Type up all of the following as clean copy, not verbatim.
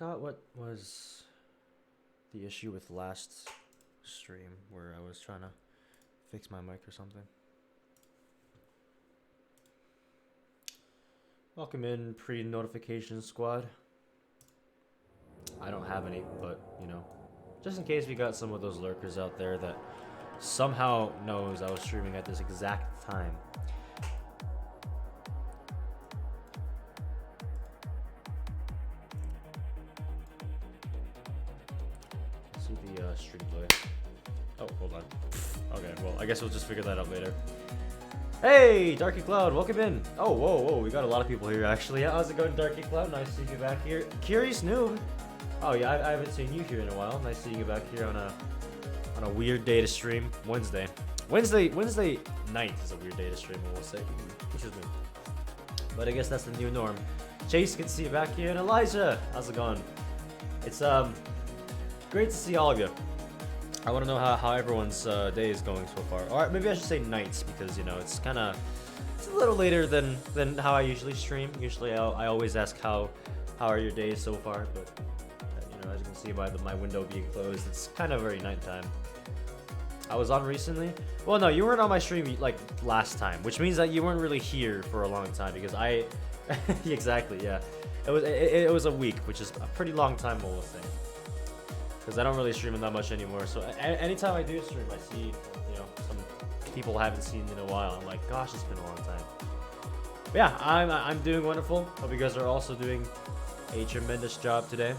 forgot what was the issue with last stream where I was trying to fix my mic or something. Welcome in, pre-notification squad. I don't have any, but, you know, just in case we got some of those lurkers out there that somehow knows I was streaming at this exact time. Let's see the stream play. Oh, hold on. Okay, well, I guess we'll just figure that out later. Hey, Darky Cloud, welcome in. Oh, whoa, we got a lot of people here, actually. Yeah, how's it going, Darky Cloud? Nice seeing you back here. Curious Noob. Oh, yeah, I haven't seen you here in a while. Nice seeing you back here on a weird day to stream. Wednesday night is a weird day to stream, I will say. Excuse me. But I guess that's the new norm. Chase, good to see you back here. And Elijah, how's it going? It's great to see all of you. I want to know how everyone's day is going so far. Or maybe I should say nights, because, you know, it's a little later than how I usually stream. Usually I always ask how are your days so far, but you know, as you can see by my window being closed, it's kind of very nighttime. I was on recently. Well, no, you weren't on my stream like last time, which means that you weren't really here for a long time, because I exactly, yeah. It was a week, which is a pretty long time, I will say. Because I don't really stream that much anymore. So anytime I do stream, I see, you know, some people I haven't seen in a while. I'm like, gosh, it's been a long time. But yeah, I'm doing wonderful. Hope you guys are also doing a tremendous job today.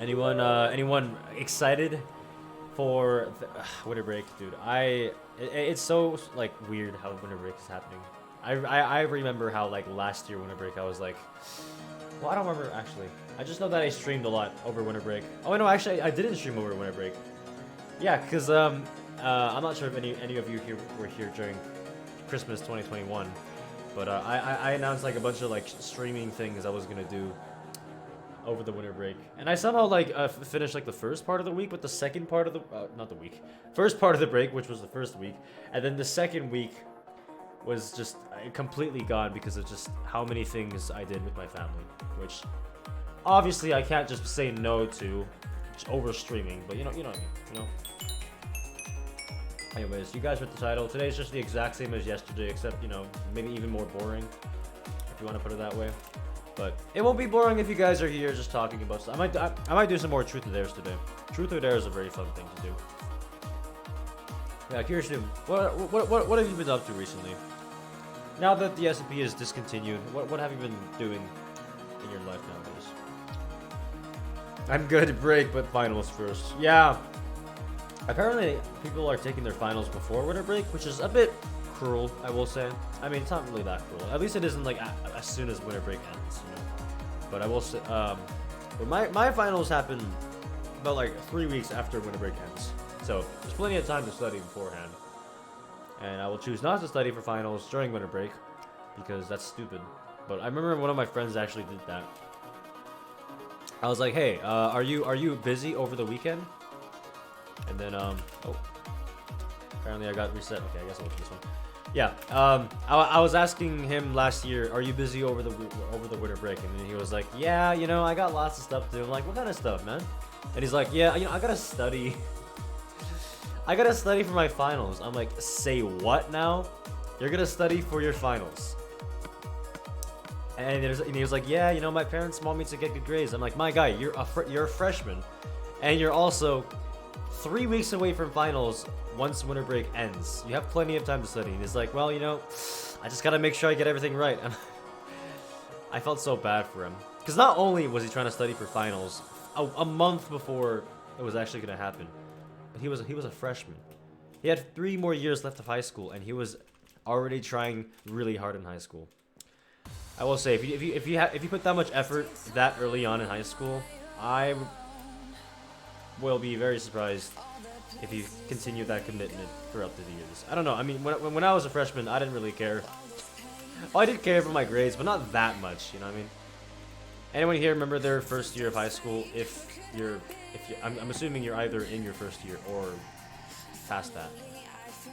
Anyone excited for winter break, dude? It's so like weird how winter break is happening. I remember how like last year winter break I was like, well, I don't remember actually. I just know that I streamed a lot over winter break. Oh no, actually I didn't stream over winter break. Yeah, cause I'm not sure if any of you here were here during Christmas 2021, but I announced like a bunch of like streaming things I was gonna do over the winter break, and I somehow like finished like the first part of the week, but the second part of the not the week, first part of the break, which was the first week, and then the second week was just completely gone because of just how many things I did with my family, which obviously I can't just say no to over streaming, but you know what I mean, you know. Anyways, you guys read the title. Today's just the exact same as yesterday, except, you know, maybe even more boring, if you want to put it that way. But it won't be boring if you guys are here just talking about stuff. I might do some more Truth or Dares today. Truth or Dare is a very fun thing to do. Yeah, curious to what have you been up to recently? Now that the S&P is discontinued, what have you been doing in your life nowadays? I'm good, break, but finals first. Yeah. Apparently, people are taking their finals before winter break, which is a bit cruel, I will say. I mean, it's not really that cruel. At least it isn't like as soon as winter break ends, you know. But I will say, but my finals happen about like 3 weeks after winter break ends, so there's plenty of time to study beforehand. And I will choose not to study for finals during winter break because that's stupid. But I remember one of my friends actually did that. I was like, hey, are you busy over the weekend? And then oh, apparently I got reset. Okay, I guess I'll look at this one. Yeah, I was asking him last year, are you busy over the winter break? And then he was like, yeah, you know, I got lots of stuff to do. I'm like, what kind of stuff, man? And he's like, yeah, you know, I gotta study. I gotta study for my finals. I'm like, say what now? You're gonna study for your finals? And he was like, yeah, you know, my parents want me to get good grades. I'm like, my guy, you're a freshman, and you're also 3 weeks away from finals once winter break ends. You have plenty of time to study. And he's like, well, you know, I just gotta make sure I get everything right. And I felt so bad for him. Because not only was he trying to study for finals a month before it was actually gonna happen, but he was a freshman. He had 3 more years left of high school, and he was already trying really hard in high school. I will say, if you put that much effort that early on in high school, I will be very surprised if you continue that commitment throughout the years. I don't know. I mean, when I was a freshman, I didn't really care. Well, I did care for my grades, but not that much. You know what I mean? Anyone here remember their first year of high school? I'm assuming you're either in your first year or past that.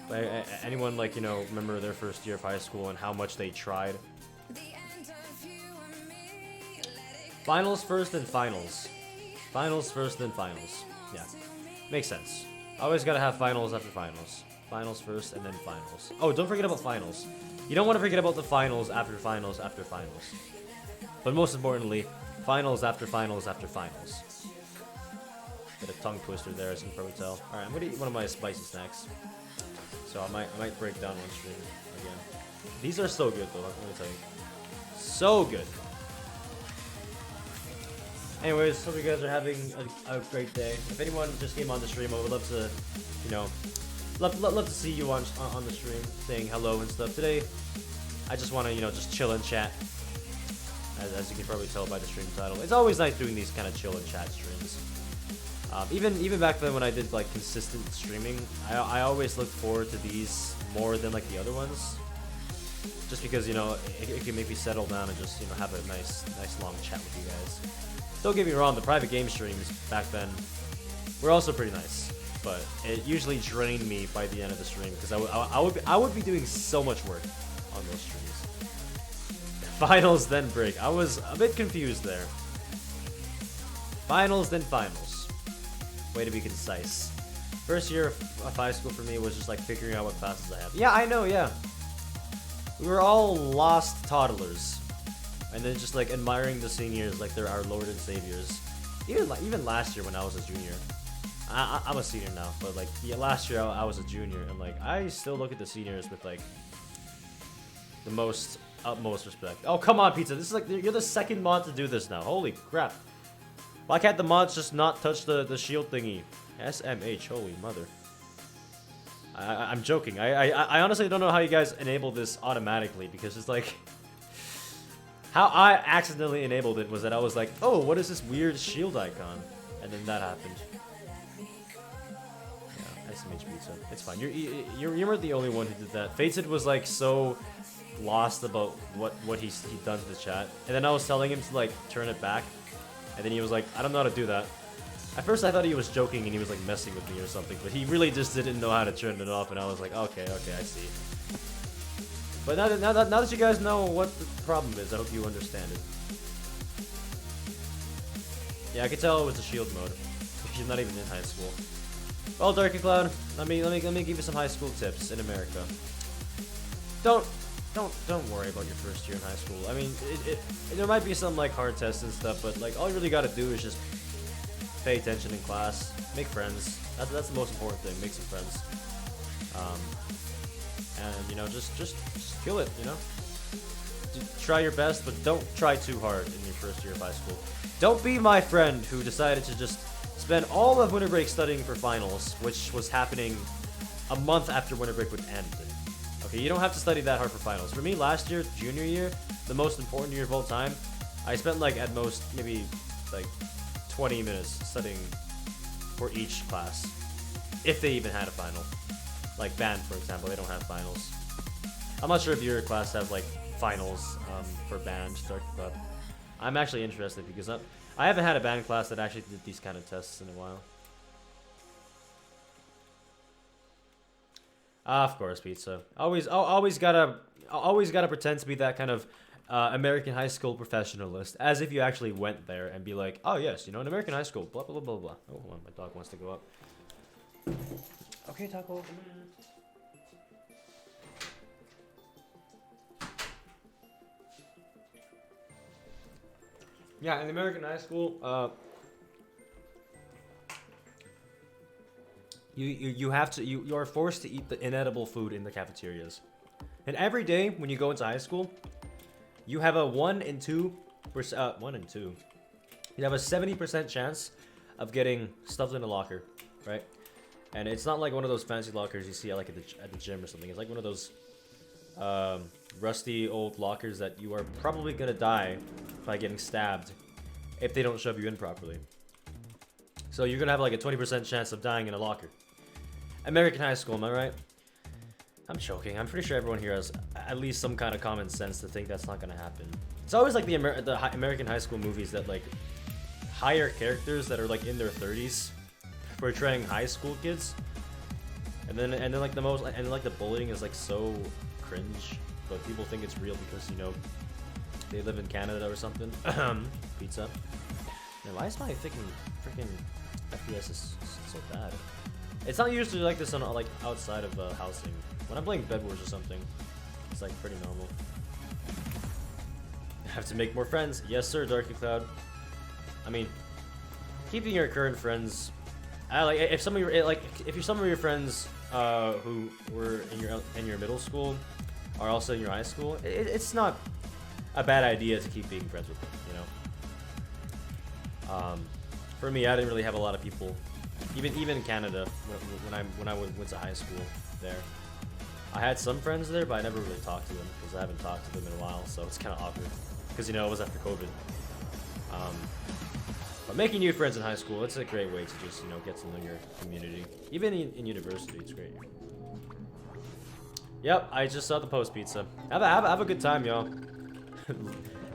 But anyone, like, you know, remember their first year of high school and how much they tried? Finals first, then finals. Finals first, then finals. Yeah, makes sense. Always gotta have finals after finals. Finals first, and then finals. Oh, don't forget about finals. You don't want to forget about the finals after finals after finals. But most importantly, finals after finals after finals. Bit of tongue twister there, as you can probably tell. Alright, I'm gonna eat one of my spicy snacks. So I might break down one stream again. These are so good though, let me tell you. So good. Anyways, hope you guys are having a great day. If anyone just came on the stream, I would love to, you know, love to see you on the stream, saying hello and stuff. Today, I just want to, you know, just chill and chat. As you can probably tell by the stream title, it's always nice doing these kind of chill and chat streams. Even back then when I did like consistent streaming, I always looked forward to these more than like the other ones, just because, you know, it can make me settle down and just, you know, have a nice long chat with you guys. Don't get me wrong, the private game streams back then were also pretty nice, but it usually drained me by the end of the stream because I would be doing so much work on those streams. Finals then break. I was a bit confused there. Finals then finals. Way to be concise. First year of high school for me was just like figuring out what classes I have. Yeah, I know, yeah. We were all lost toddlers. And then just like admiring the seniors like they're our Lord and Saviors. Even last year when I was a junior. I'm a senior now, but like yeah, last year I was a junior, and like I still look at the seniors with like the utmost respect. Oh come on, Pizza! This is like you're the second mod to do this now. Holy crap! Why can't the mods just not touch the shield thingy? SMH, holy mother! I'm joking. I honestly don't know how you guys enable this automatically, because it's like how I accidentally enabled it was that I was like, oh, what is this weird shield icon? And then that happened. Yeah, SMH Pizza. It's fine. You weren't the only one who did that. Fated was like so lost about what he'd done to the chat. And then I was telling him to like turn it back. And then he was like, I don't know how to do that. At first I thought he was joking and he was like messing with me or something. But he really just didn't know how to turn it off. And I was like, okay, I see. But now that you guys know what the problem is, I hope you understand it. Yeah, I could tell it was the shield mode. She's not even in high school. Well, Darky Cloud, let me give you some high school tips in America. Don't worry about your first year in high school. I mean, there might be some like hard tests and stuff, but like all you really gotta do is just pay attention in class, make friends. That's the most important thing. Make some friends. And you know, just kill it, you know? Try your best, but don't try too hard in your first year of high school. Don't be my friend who decided to just spend all of winter break studying for finals, which was happening a month after winter break would end. Okay, you don't have to study that hard for finals. For me, last year, junior year, the most important year of all time, I spent like at most maybe like 20 minutes studying for each class, if they even had a final. Like band, for example, they don't have finals. I'm not sure if your class have like finals for band, but I'm actually interested because I haven't had a band class that actually did these kind of tests in a while. Of course, Pizza. Always gotta pretend to be that kind of American high school professionalist, as if you actually went there and be like, oh yes, you know, in American high school, blah blah blah blah. Oh, hold on, my dog wants to go up. Okay, Taco. Yeah, in American high school, you are forced to eat the inedible food in the cafeterias, and every day when you go into high school, you have a 1 in 2. You have a 70% chance of getting stuffed in a locker, right? And it's not like one of those fancy lockers you see at the gym or something. It's like one of those rusty old lockers that you are probably gonna die by getting stabbed if they don't shove you in properly. So you're gonna have like a 20% chance of dying in a locker. American high school, am I right? I'm joking. I'm pretty sure everyone here has at least some kind of common sense to think that's not gonna happen. It's always like the American high school movies that like hire characters that are like in their 30s portraying high school kids, and then like the bullying is like so cringe, but people think it's real because, you know, they live in Canada or something. Pizza. Man, why is my freaking FPS is so bad? It's not usually like this on like outside of housing. When I'm playing Bed Wars or something, it's like pretty normal. Have to make more friends. Yes, sir, Darky Cloud. I mean, keeping your current friends. I like if some of your if some of your friends who were in your middle school are also in your high school, it's not a bad idea to keep being friends with them. You know. For me, I didn't really have a lot of people, even in Canada when I went to high school there. I had some friends there, but I never really talked to them because I haven't talked to them in a while, so it's kind of awkward. Because, you know, it was after COVID. But making new friends in high school, it's a great way to just, you know, get to know your community. Even in university, it's great. Yep, I just saw the post pizza. Have a good time, y'all.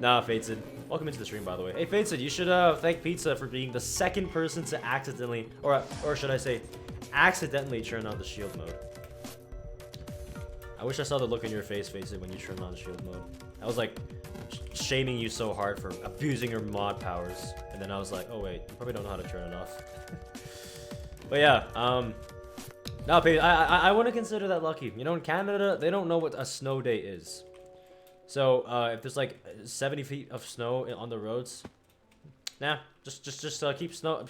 Nah, Fatesid. Welcome into the stream, by the way. Hey, Fatesid, you should thank Pizza for being the second person to accidentally, or should I say, accidentally turn on the shield mode. I wish I saw the look in your face, Fatesid, when you turned on the shield mode. I was like shaming you so hard for abusing your mod powers, and then I was like, oh wait, you probably don't know how to turn it off. But yeah, no, I want to consider that lucky. You know, in Canada, they don't know what a snow day is. So if there's like 70 feet of snow on the roads, nah, just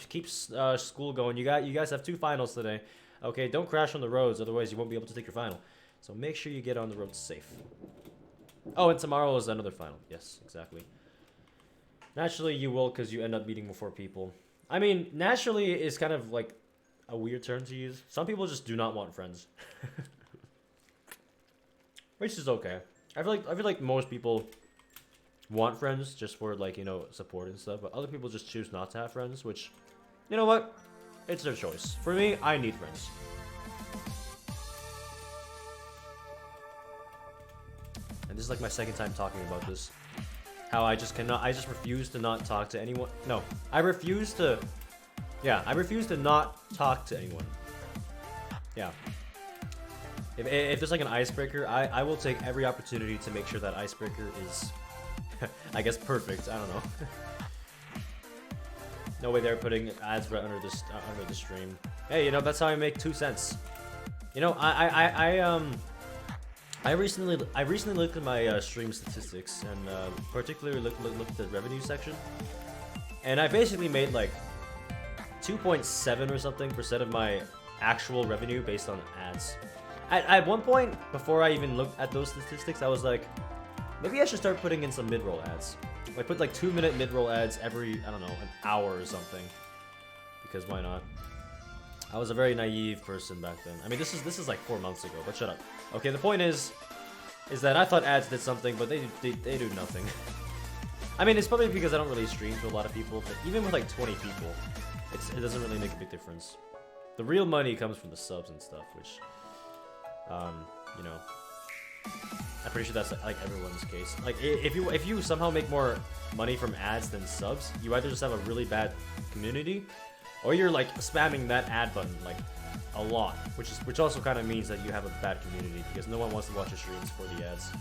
keep school going. You guys have 2 finals today. Okay, don't crash on the roads, otherwise you won't be able to take your final. So make sure you get on the road safe. Oh, and tomorrow is another final. Yes, exactly. Naturally, you will, because you end up meeting more people. I mean, naturally is kind of like a weird term to use. Some people just do not want friends. Which is okay. I feel like most people want friends just for, like, you know, support and stuff. But other people just choose not to have friends, which, you know what? It's their choice. For me, I need friends. This is like my second time talking about this. How I just refuse to not talk to anyone. No, I refuse to not talk to anyone. Yeah. If there's like an icebreaker, I will take every opportunity to make sure that icebreaker is, I guess, perfect. I don't know. No way they're putting ads right under the stream. Hey, you know, that's how I make 2 cents. You know, I recently looked at my stream statistics and particularly looked at the revenue section, and I basically made like 2.7 or something % of my actual revenue based on ads. At one point, before I even looked at those statistics, I was like, maybe I should start putting in some mid-roll ads. Like put like 2-minute mid-roll ads every, I don't know, an hour or something, because why not? I was a very naive person back then. I mean, this is like 4 months ago, but shut up. Okay, the point is that I thought ads did something, but they do nothing. I mean, it's probably because I don't really stream to a lot of people, but even with like 20 people, it doesn't really make a big difference. The real money comes from the subs and stuff, which, you know, I'm pretty sure that's like everyone's case. Like, if you somehow make more money from ads than subs, you either just have a really bad community, or you're like spamming that ad button like a lot, which also kind of means that you have a bad community because no one wants to watch your streams for the ads.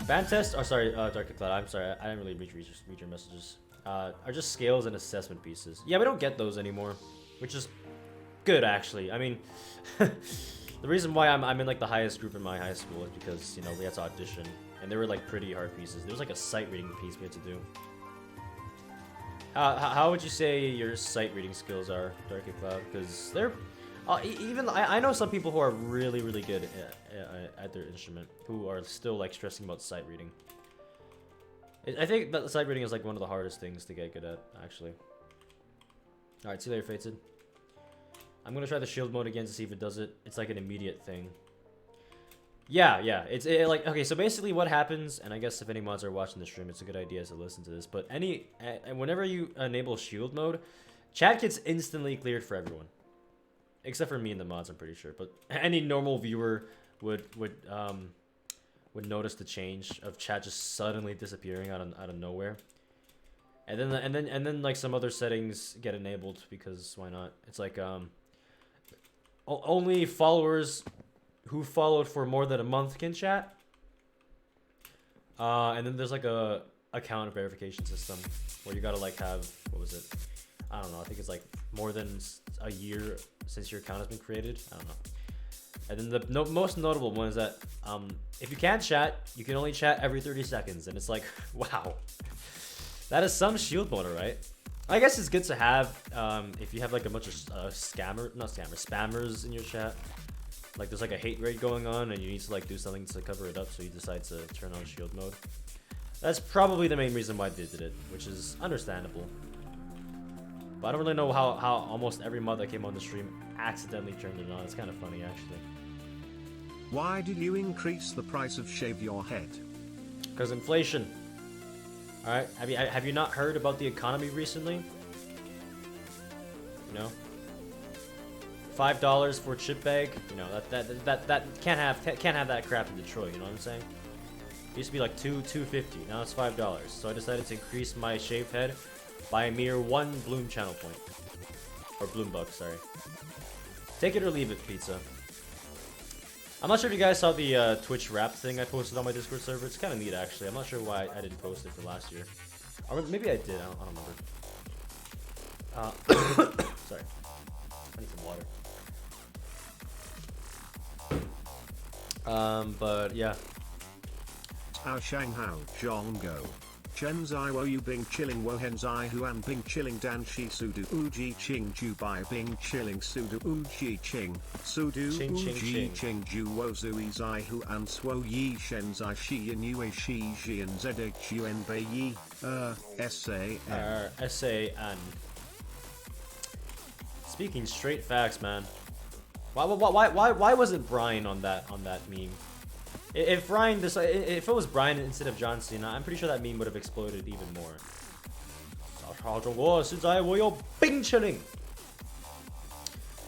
Ban test, or sorry, Dark Cloud, I'm sorry, I didn't really read your messages. Are just scales and assessment pieces. Yeah, we don't get those anymore, which is good actually. I mean, the reason why I'm in like the highest group in my high school is because, you know, we had to audition, and they were like pretty hard pieces. There was like a sight reading piece we had to do. How would you say your sight reading skills are, Darky Cloud? Because they're even I know some people who are really good at their instrument who are still like stressing about sight reading. I think that sight reading is like one of the hardest things to get good at, actually. All right, see you later, Fated. I'm gonna try the shield mode again to see if it does it. It's like an immediate thing. Yeah, it's like, okay, so basically what happens, and I guess if any mods are watching the stream, it's a good idea to listen to this, but whenever you enable shield mode, chat gets instantly cleared for everyone. Except for me and the mods, I'm pretty sure, but any normal viewer would notice the change of chat just suddenly disappearing out of nowhere. And then like some other settings get enabled because why not? It's like only followers who followed for more than a month can chat. And then there's like a account verification system where you gotta like have, what was it? I don't know. I think it's like more than a year since your account has been created. I don't know. And then the most notable one is that if you can't chat, you can only chat every 30 seconds. And it's like, wow. That is some shield motor, right? I guess it's good to have if you have like a bunch of spammers in your chat. Like there's like a hate raid going on and you need to like do something to cover it up, so you decide to turn on shield mode. That's probably the main reason why they did it, which is understandable. But I don't really know how almost every mod that came on the stream accidentally turned it on. It's kind of funny, actually. Why did you increase the price of shave your head? Because inflation. All right, have you not heard about the economy recently? You know, $5 for a chip bag. You know that can't have that crap in Detroit. You know what I'm saying? It used to be like $2.50. Now it's $5. So I decided to increase my shaved head by a mere 1 bloom channel point, or bloom buck. Sorry. Take it or leave it, pizza. I'm not sure if you guys saw the Twitch rap thing I posted on my Discord server. It's kind of neat, actually. I'm not sure why I didn't post it for last year. Or maybe I did. I don't remember. Sorry. I need some water. But yeah. How Shang Hao Jongo. Chen Zai Wo Yu Bing Chilling Wo Hen Zai Huan Bing Chilling Dan Shi Sudu Uji Ching Ju Bai Bing Chilling Sudu Uji Ching Sudu Uji Ching Ju Wo Zui Zai Huan Swo Yi Shen Zai Shi Yin Yue Shi Jian Zedek Yuen Bei Yi S-A-N S-A-N. Speaking straight facts, man. Why wasn't Brian on that meme? If it was Brian instead of John Cena, I'm pretty sure that meme would have exploded even more.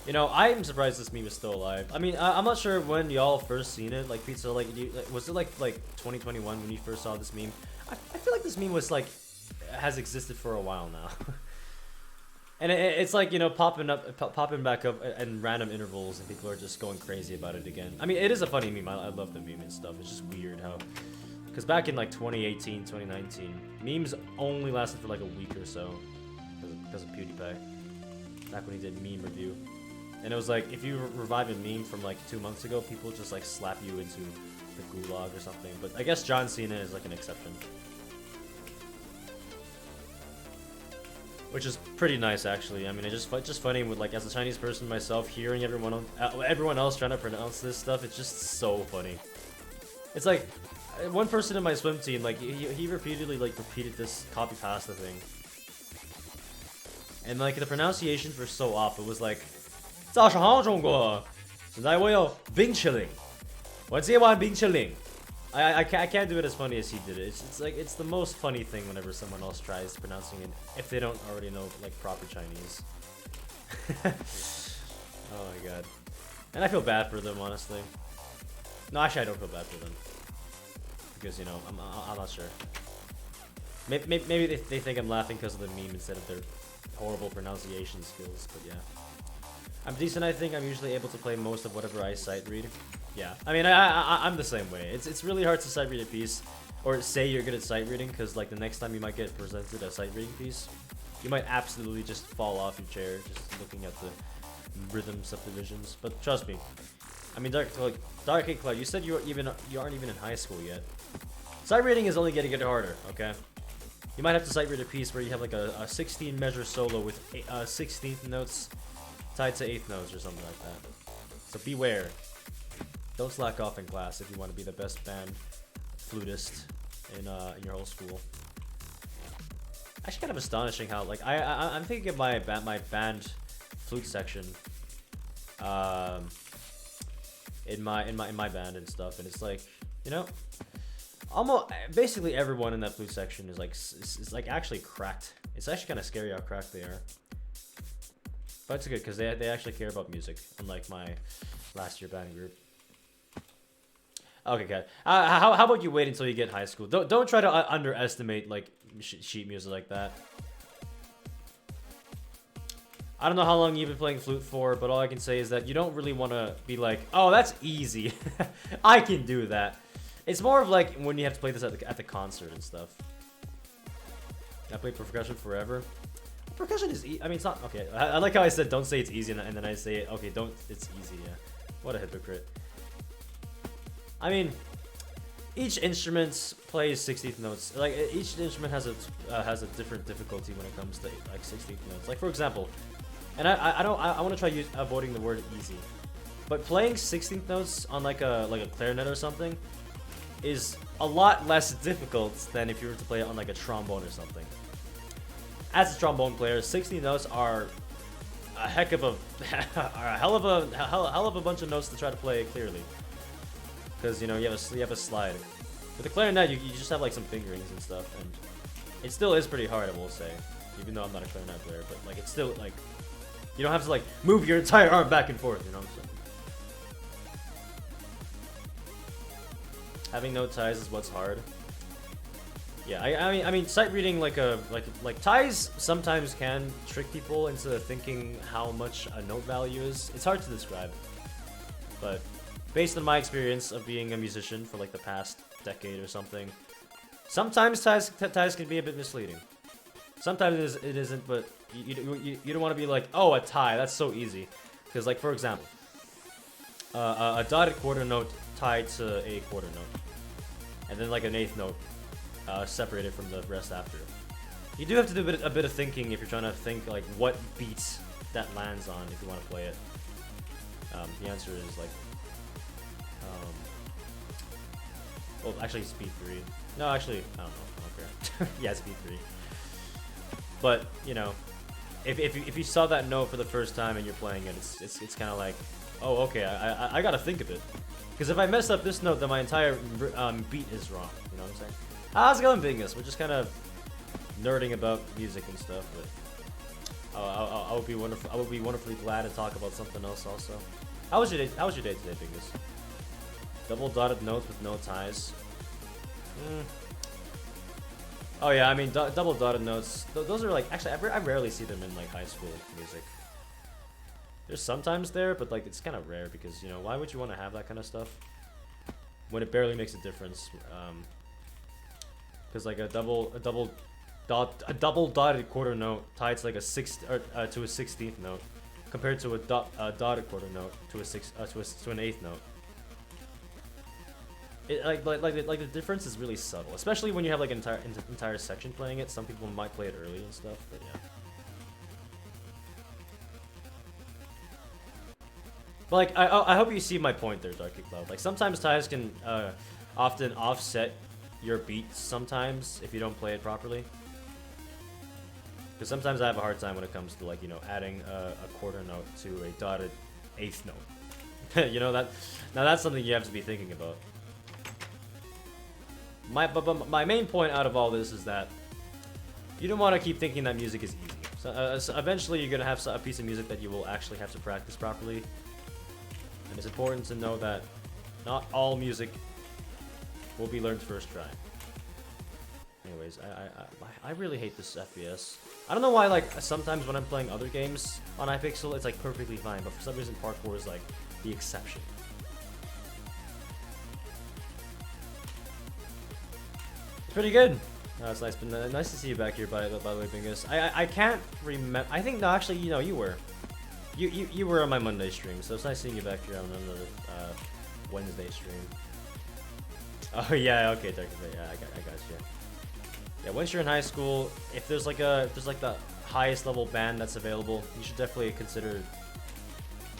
You know, I'm surprised this meme is still alive. I mean, I'm not sure when y'all first seen it. Like, pizza, like, was it like 2021 when you first saw this meme? I feel like this meme was like has existed for a while now. And it's like, you know, popping back up in random intervals, and people are just going crazy about it again. I mean, it is a funny meme. I love the meme and stuff. It's just weird how, because back in like 2018, 2019, memes only lasted for like a week or so because of PewDiePie. Back when he did meme review, and it was like if you revive a meme from like 2 months ago, people just like slap you into the gulag or something. But I guess John Cena is like an exception. Which is pretty nice, actually. I mean, it's just funny with, like, as a Chinese person myself, hearing everyone else trying to pronounce this stuff. It's just so funny. It's like one person in my swim team, like he repeatedly repeated this copy pasta thing, and like the pronunciations were so off. It was like, 早上好中国，现在我有冰淇淋，我今晚冰淇淋。I can't do it as funny as he did it. It's like it's the most funny thing whenever someone else tries pronouncing it if they don't already know like proper Chinese. Oh my god. And I feel bad for them, honestly. No, actually I don't feel bad for them, because you know I'm not sure. Maybe they think I'm laughing because of the meme instead of their horrible pronunciation skills. But yeah, I'm decent. I think I'm usually able to play most of whatever I sight read. Yeah, I mean, I'm the same way. It's really hard to sight read a piece, or say you're good at sight reading, because like the next time you might get presented a sight reading piece, you might absolutely just fall off your chair just looking at the rhythm subdivisions. But trust me, I mean, Dark Cloud, you said you aren't even in high school yet. Sight reading is only getting harder. Okay, you might have to sight read a piece where you have like a 16 measure solo with 16th notes tied to 8th notes or something like that. So beware. Don't slack off in class if you want to be the best band flutist in your whole school. Actually, kind of astonishing how like I'm thinking of my band flute section in my band and stuff, and it's like, you know, almost basically everyone in that flute section is like actually cracked. It's actually kind of scary how cracked they are. But it's good because they actually care about music, unlike my last year band group. Okay, good. How about you wait until you get high school? Don't try to underestimate like sheet music like that. I don't know how long you've been playing flute for, but all I can say is that you don't really want to be like, oh, that's easy. I can do that. It's more of like when you have to play this at the concert and stuff. I played percussion forever. Percussion is I mean, it's not... Okay, I like how I said don't say it's easy, and then I say, okay, don't... It's easy, yeah. What a hypocrite. I mean, each instrument plays 16th notes. Like, each instrument has a different difficulty when it comes to, like, 16th notes. Like, for example... And I want to try avoiding the word easy. But playing 16th notes on, like a clarinet or something is a lot less difficult than if you were to play it on, like, a trombone or something. As a trombone player, 16 notes are a heck of a, a hell of a bunch of notes to try to play clearly. Because you know you have a slide. With the clarinet, you just have like some fingerings and stuff, and it still is pretty hard, I will say. Even though I'm not a clarinet player, but like it's still like you don't have to like move your entire arm back and forth. You know what I'm saying? Having no ties is what's hard. Yeah, I mean, sight reading like ties sometimes can trick people into thinking how much a note value is. It's hard to describe, but based on my experience of being a musician for like the past decade or something, sometimes ties can be a bit misleading. Sometimes it isn't, but you don't want to be like, oh, a tie, that's so easy, because like for example, a dotted quarter note tied to a quarter note, and then like an eighth note. Separated from the rest after. You do have to do a bit of thinking if you're trying to think like what beats that lands on if you want to play it. The answer is like, well, actually it's B3. No, actually, I don't know. I don't care. Yeah, it's B3. But you know, if you saw that note for the first time and you're playing it, it's kind of like, oh, okay, I gotta think of it, because if I mess up this note, then my entire beat is wrong. You know what I'm saying? How's it going, Bingus? We're just kind of nerding about music and stuff, but I would be wonderful. I would be wonderfully glad to talk about something else also. How was your day? How was your day today, Bingus? Double dotted notes with no ties. Oh yeah, I mean double dotted notes. Those are like actually I rarely see them in like high school music. There's sometimes there, but like it's kind of rare because you know why would you want to have that kind of stuff when it barely makes a difference? Because like a double dotted quarter note tied to like a to a 16th note, compared to a dotted quarter note to an eighth note. It like the difference is really subtle, especially when you have like an entire section playing it. Some people might play it early and stuff, but yeah. But like I hope you see my point there, Darky Cloud. Like sometimes ties can often offset your beats sometimes if you don't play it properly, because sometimes I have a hard time when it comes to like you know adding a quarter note to a dotted eighth note. You know that now that's something you have to be thinking about. My main point out of all this is that you don't want to keep thinking that music is easy. So eventually you're gonna have a piece of music that you will actually have to practice properly, and it's important to know that not all music will be learned first try. Anyways, I really hate this FPS. I don't know why, like, sometimes when I'm playing other games on Hypixel, it's, like, perfectly fine, but for some reason parkour is, like, the exception. It's pretty good. Oh, it's nice, but nice to see you back here, by the way, Bingus. I can't remember. I think, no, actually, you know, you were. You were on my Monday stream, so it's nice seeing you back here on another Wednesday stream. Oh yeah, okay, technically, yeah, I got you. Yeah, once you're in high school, if there's like the highest level band that's available, you should definitely consider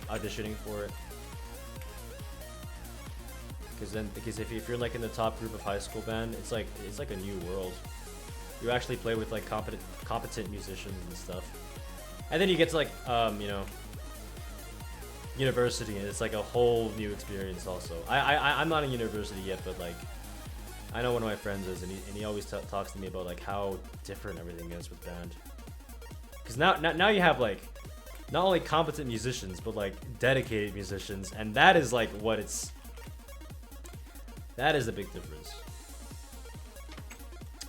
auditioning for it. Because if you're like in the top group of high school band, it's like a new world. You actually play with like competent musicians and stuff, and then you get to like you know, university, and it's like a whole new experience also. I'm not in university yet, but like I know one of my friends is, and he always talks to me about like how different everything is with band. Because now you have like not only competent musicians, but like dedicated musicians, and that is like what it's. That is the big difference.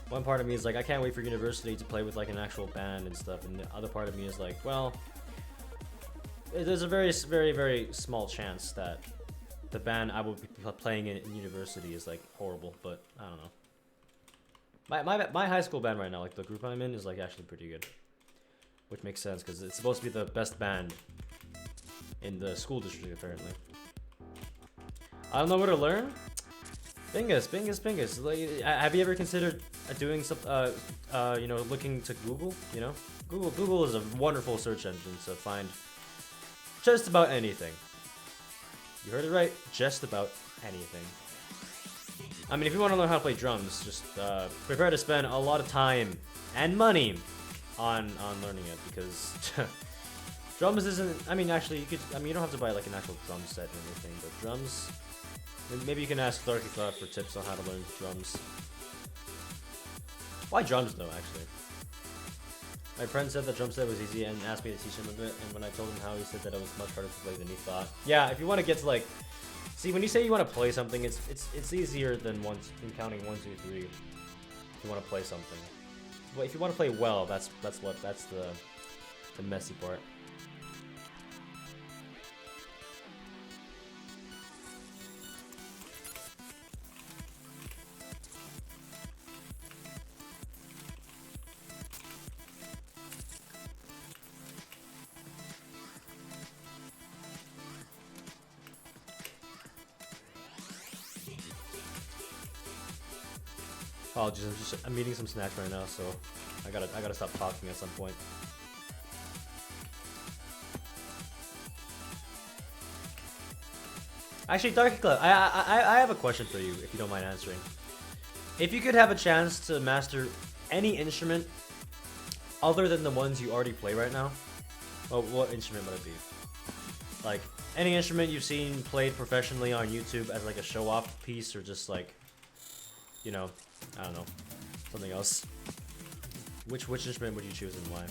One part of me is like, I can't wait for university to play with like an actual band and stuff, and the other part of me is like, well, there's a very small chance that the band I will be playing in university is like horrible, but I don't know. My high school band right now, like the group I'm in, is like actually pretty good, which makes sense because it's supposed to be the best band in the school district apparently. I don't know where to learn. Bingus. Like, have you ever considered doing some, you know, looking to Google? You know, Google is a wonderful search engine to find just about anything. You heard it right, just about anything. I mean, if you want to learn how to play drums, just prepare to spend a lot of time and money on learning it because drums isn't. I mean, actually, you could. I mean, you don't have to buy like an actual drum set or anything, but drums. Maybe you can ask Darky Cloud for tips on how to learn drums. Why drums though, actually? My friend said that drum set was easy and asked me to teach him a bit, and when I told him how, he said that it was much harder to play than he thought. Yeah, if you want to get to like... See, when you say you want to play something, it's easier than counting 1, 2, 3. If you want to play something. Well, if you want to play well, that's the messy part. Apologies, I'm eating some snacks right now, so I gotta stop talking at some point. Actually, Darky Club, I have a question for you, if you don't mind answering. If you could have a chance to master any instrument other than the ones you already play right now, well, what instrument would it be? Like any instrument you've seen played professionally on YouTube as like a show-off piece, or just like, you know, I don't know, something else. Which instrument would you choose and why?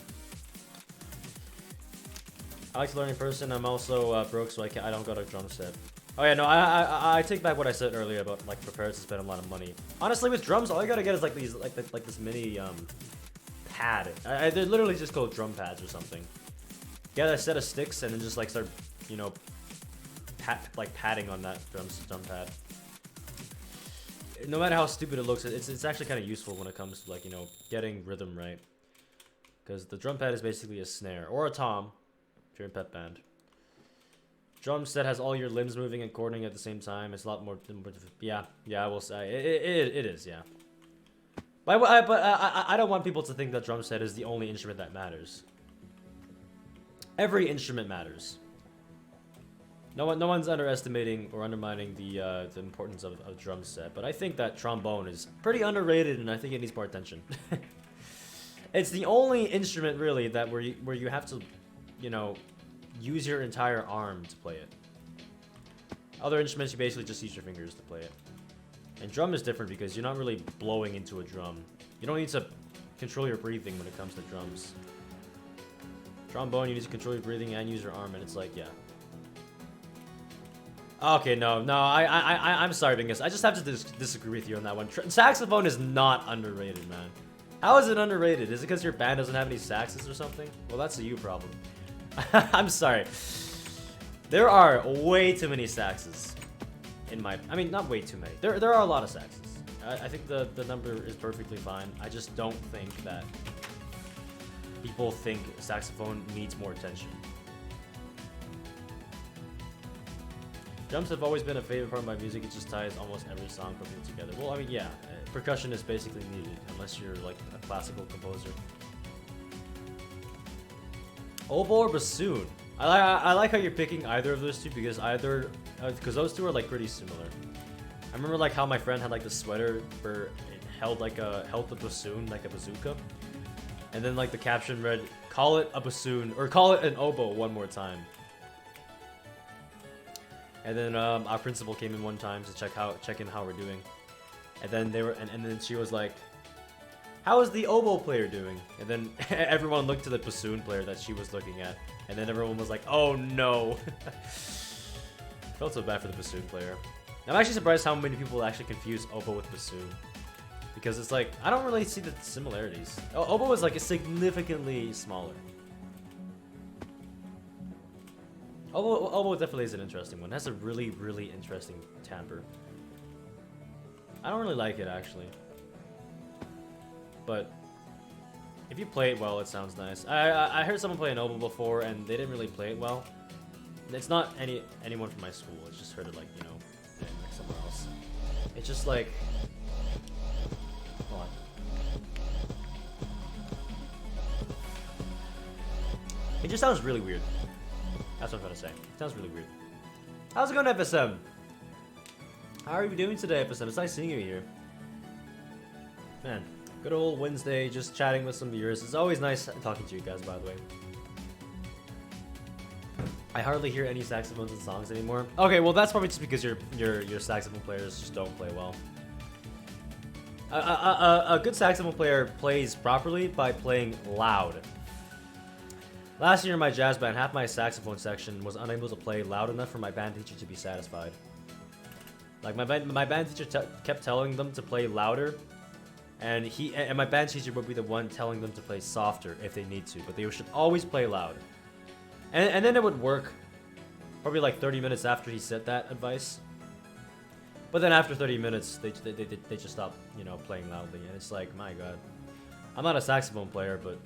I like to learn in person. I'm also broke, so I don't got a drum set. Oh yeah, no, I take back what I said earlier about like prepared to spend a lot of money. Honestly, with drums, all you gotta get is like these like this mini pad. They're literally just called drum pads or something. Get a set of sticks and then just like start, you know, padding on that drum pad. No matter how stupid it looks, it's actually kind of useful when it comes to like, you know, getting rhythm right. Because the drum pad is basically a snare or a tom if you're in pep band. Drum set has all your limbs moving and chording at the same time. It's a lot more. Yeah, I will say it is. Yeah. But I don't want people to think that drum set is the only instrument that matters. Every instrument matters. No one's underestimating or undermining the importance of a drum set, but I think that trombone is pretty underrated, and I think it needs more attention. It's the only instrument really that where you have to, you know, use your entire arm to play it. Other instruments you basically just use your fingers to play it. And drum is different because you're not really blowing into a drum. You don't need to control your breathing when it comes to drums. Trombone, you need to control your breathing and use your arm, and it's like, yeah. Okay, no, I'm sorry, Bingus. I just have to disagree with you on that one. Saxophone is not underrated, man. How is it underrated? Is it because your band doesn't have any saxes or something? Well, that's a you problem. I'm sorry. There are way too many saxes in my... I mean, not way too many. There are a lot of saxes. I think the number is perfectly fine. I just don't think that people think saxophone needs more attention. Drums have always been a favorite part of my music. It just ties almost every song perfectly together. Well, I mean, yeah, percussion is basically needed unless you're like a classical composer. Oboe or bassoon? I like how you're picking either of those two because those two are like pretty similar. I remember like how my friend had like the sweater where it held the bassoon like a bazooka, and then like the caption read, "Call it a bassoon" or "Call it an oboe one more time." And then our principal came in one time to check in how we're doing, and then and then she was like, "How is the oboe player doing?" And then everyone looked to the bassoon player that she was looking at, and then everyone was like, "Oh no!" Felt so bad for the bassoon player. I'm actually surprised how many people actually confuse oboe with bassoon, because it's like I don't really see the similarities. Oboe is like significantly smaller. Oboe definitely is an interesting one. It has a really, really interesting timbre. I don't really like it, actually. But if you play it well, it sounds nice. I heard someone play an oboe before, and they didn't really play it well. It's not anyone from my school. It's just heard it, like, you know, like somewhere else. It's just like... Hold on. It just sounds really weird. That's what I'm trying to say. It sounds really weird. How's it going, FSM? How are you doing today, FSM? It's nice seeing you here. Man, good old Wednesday, just chatting with some viewers. It's always nice talking to you guys, by the way. I hardly hear any saxophones in songs anymore. Okay, well that's probably just because your saxophone players just don't play well. A good saxophone player plays properly by playing loud. Last year in my jazz band, half my saxophone section was unable to play loud enough for my band teacher to be satisfied. Like my band teacher kept telling them to play louder, and my band teacher would be the one telling them to play softer if they need to, but they should always play loud. And then it would work, probably like 30 minutes after he said that advice. But then after 30 minutes, they just stop, you know, playing loudly, and it's like, my god, I'm not a saxophone player, but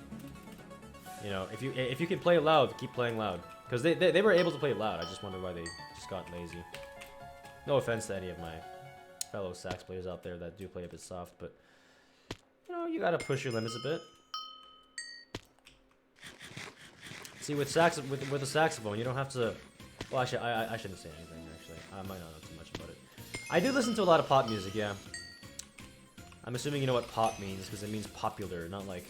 you know, if you can play loud, keep playing loud, because they were able to play loud. I just wonder why they just got lazy. No offense to any of my fellow sax players out there that do play a bit soft, but you know, you gotta push your limits a bit. See, with a saxophone, you don't have to. Well, actually, I shouldn't say anything. Actually, I might not know too much about it. I do listen to a lot of pop music. Yeah, I'm assuming you know what pop means, because it means popular, not like.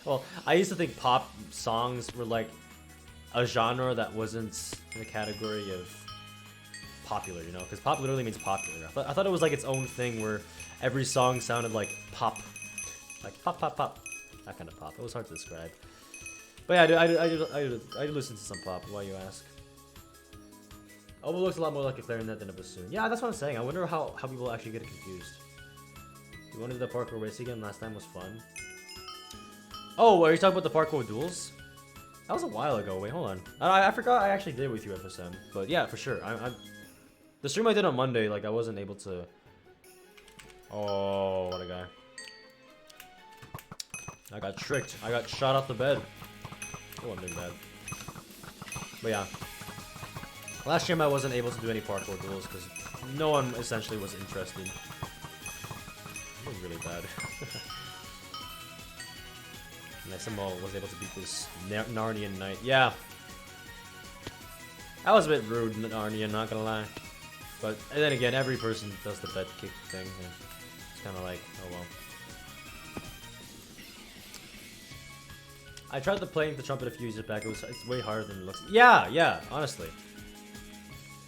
Well, I used to think pop songs were like a genre that wasn't in the category of popular, you know, because pop literally means popular. I thought it was like its own thing where every song sounded like pop, like pop, pop, pop, that kind of pop. It was hard to describe. But yeah, I do listen to some pop. Why you ask? Oboe looks a lot more like a clarinet than a bassoon. Yeah, that's what I'm saying. I wonder how people actually get it confused. You wanted the parkour race again? Last time was fun. Oh, are you talking about the parkour duels? That was a while ago. Wait, hold on. I forgot I actually did with you, FSM. But yeah, for sure. The stream I did on Monday, like, I wasn't able to... Oh, what a guy. I got tricked. I got shot off the bed. Oh, I'm doing bad. But yeah. Last stream I wasn't able to do any parkour duels because no one essentially was interested. It was really bad. And Nesimo was able to beat this Narnian knight. Yeah. That was a bit rude, Narnian, not gonna lie. But and then again, every person does the bed kick thing. And it's kind of like, oh well. I tried playing the trumpet a few years back. It's way harder than it looks. Yeah, honestly.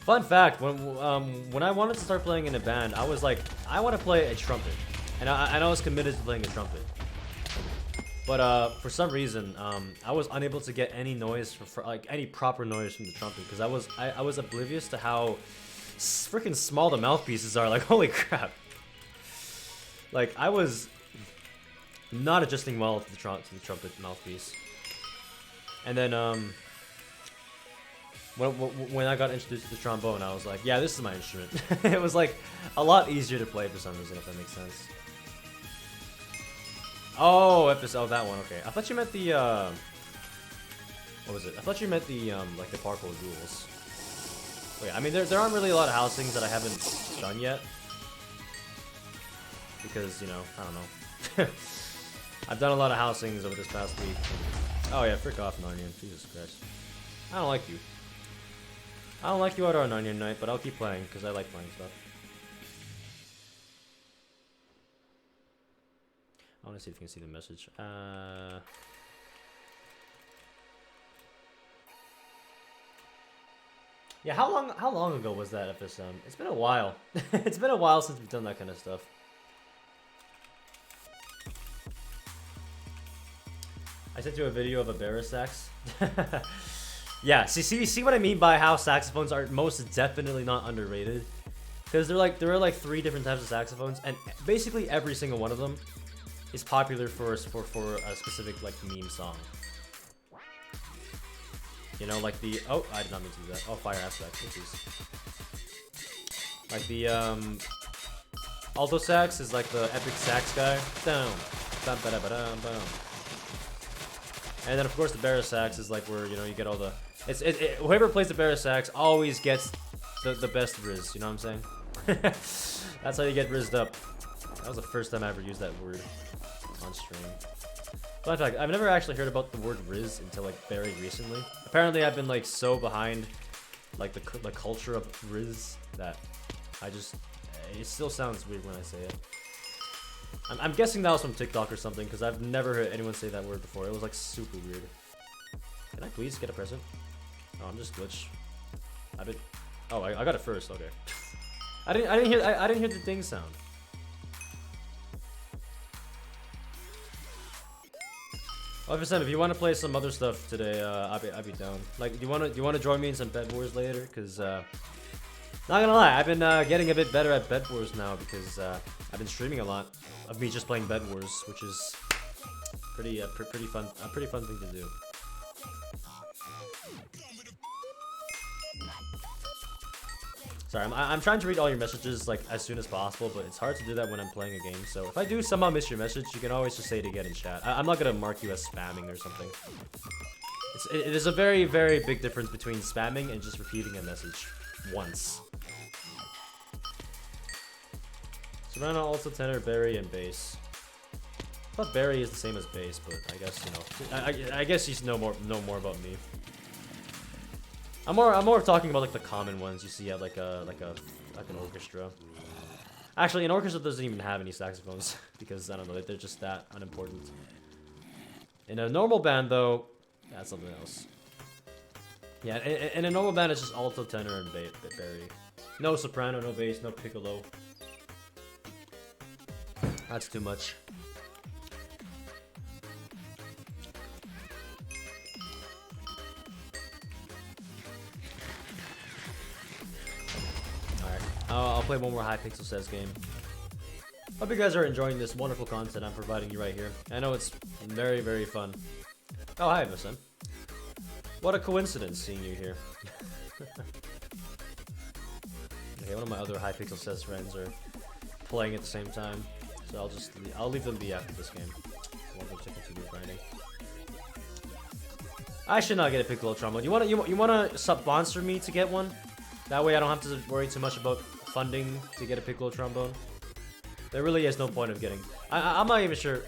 Fun fact: when I wanted to start playing in a band, I was like, I want to play a trumpet, and I was committed to playing a trumpet. But for some reason, I was unable to get any noise for like any proper noise from the trumpet because I was oblivious to how freaking small the mouthpieces are. Like, holy crap! Like, I was not adjusting well to the trumpet mouthpiece. And then when I got introduced to the trombone, I was like, yeah, this is my instrument. It was like a lot easier to play for some reason, if that makes sense. Oh, episode, that one. Okay, I thought you meant the what was it? I thought you meant the like the parkour duels. Wait, I mean there aren't really a lot of housings that I haven't done yet because, you know, I don't know. I've done a lot of housings over this past week. Oh yeah, frick off, Narnian. Jesus Christ. I don't like you. I don't like you at our Narnian night, but I'll keep playing because I like playing stuff. I want to see if you can see the message. Yeah, how long ago was that FSM? It's been a while. It's been a while since we've done that kind of stuff. I sent you a video of a Barisax. Yeah, see what I mean by how saxophones are most definitely not underrated. Because there are like 3 different types of saxophones, and basically every single one of them is popular for a specific like meme song. You know, like the I did not mean to do that. Oh, fire aspect, which is like the alto sax is like the epic sax guy. Down, dum ba da ba dum boom. And then of course the barra sax is like where you know you get all the whoever plays the barra sax always gets the best riz. You know what I'm saying? That's how you get rizzed up. That was the first time I ever used that word on stream. Fun fact, I've never actually heard about the word riz until like very recently. Apparently I've been like so behind like the culture of riz that I just, it still sounds weird when I say it. I'm guessing that was from TikTok or something because I've never heard anyone say that word before. It was like super weird. Can I please get a present? Oh, I'm just glitch. Oh, I got it first. Okay. I didn't hear the ding sound. Oh, if you want to play some other stuff today, I'd be down. Like, do you want to join me in some Bed Wars later? Cause not gonna lie, I've been getting a bit better at Bed Wars now because I've been streaming a lot of me just playing Bed Wars, which is pretty fun, a pretty fun thing to do. Sorry, I'm trying to read all your messages like as soon as possible, but it's hard to do that when I'm playing a game. So if I do somehow miss your message, you can always just say it again in chat. I'm not gonna mark you as spamming or something. It is a very, very big difference between spamming and just repeating a message once. Soprano, also tenor, Barry, and bass. I thought Barry is the same as bass, but I guess you know. I guess you know more about me. I'm more talking about like the common ones you see at like an orchestra. Actually, an orchestra doesn't even have any saxophones because I don't know, they're just that unimportant. In a normal band though, that's something else. Yeah, in a normal band it's just alto, tenor, and Barry. No soprano, no bass, no piccolo. That's too much. I'll play one more Hypixel Says game. Hope you guys are enjoying this wonderful content I'm providing you right here. I know it's very, very fun. Oh, hi, Vincent. What a coincidence seeing you here. Okay, one of my other Hypixel Says friends are playing at the same time, so I'll leave them be after this game. I want them to continue grinding. I should not get a piccolo trombone. You wanna sponsor me to get one? That way I don't have to worry too much about funding to get a piccolo trombone. There really is no point of getting. I'm not even sure.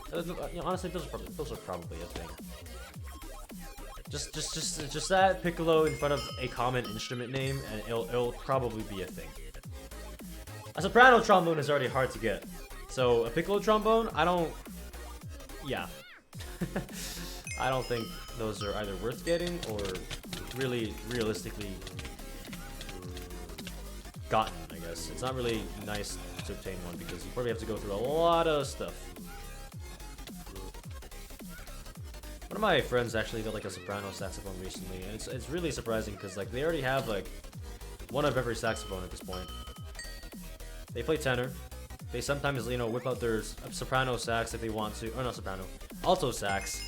Honestly, those are probably a thing. Just that piccolo in front of a common instrument name, and it'll probably be a thing. A soprano trombone is already hard to get, so a piccolo trombone, yeah. I don't think those are either worth getting or really realistically gotten, I guess. It's not really nice to obtain one because you probably have to go through a lot of stuff. One of my friends actually got like a soprano saxophone recently, and it's really surprising because like they already have like one of every saxophone at this point. They play tenor. They sometimes, you know, whip out their soprano sax if they want to, or not soprano, alto sax.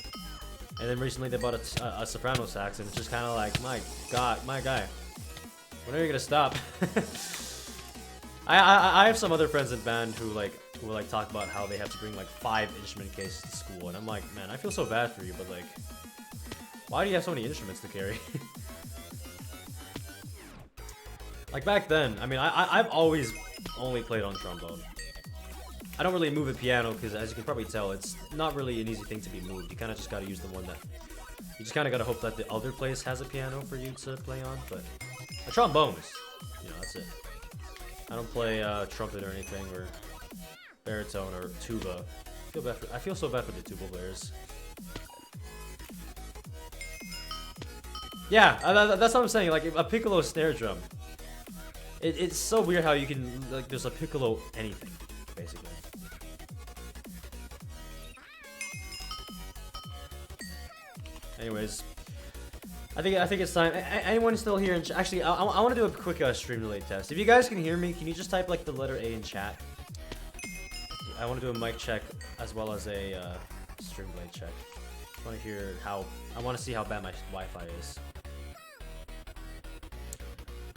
And then recently they bought a soprano sax, and it's just kind of like, my God, my guy. When are you gonna stop? I have some other friends in band who talk about how they have to bring like 5 instrument cases to school, and I'm like, man, I feel so bad for you, but like, why do you have so many instruments to carry? Like back then, I mean, I've always only played on trombone. I don't really move a piano because, as you can probably tell, it's not really an easy thing to be moved. You kind of just gotta use the one that. You just kind of gotta hope that the other place has a piano for you to play on, but a trombone is, you know, that's it. I don't play trumpet or anything, or baritone or tuba. I feel so bad for the tuba players. Yeah, that's what I'm saying. Like a piccolo snare drum. It's so weird how you can like there's a piccolo anything, basically. Anyways, I think it's time. Anyone still here? Actually, I want to do a quick stream delay test. If you guys can hear me, can you just type like the letter A in chat? I want to do a mic check as well as a stream delay check. I want to see how bad my Wi-Fi is.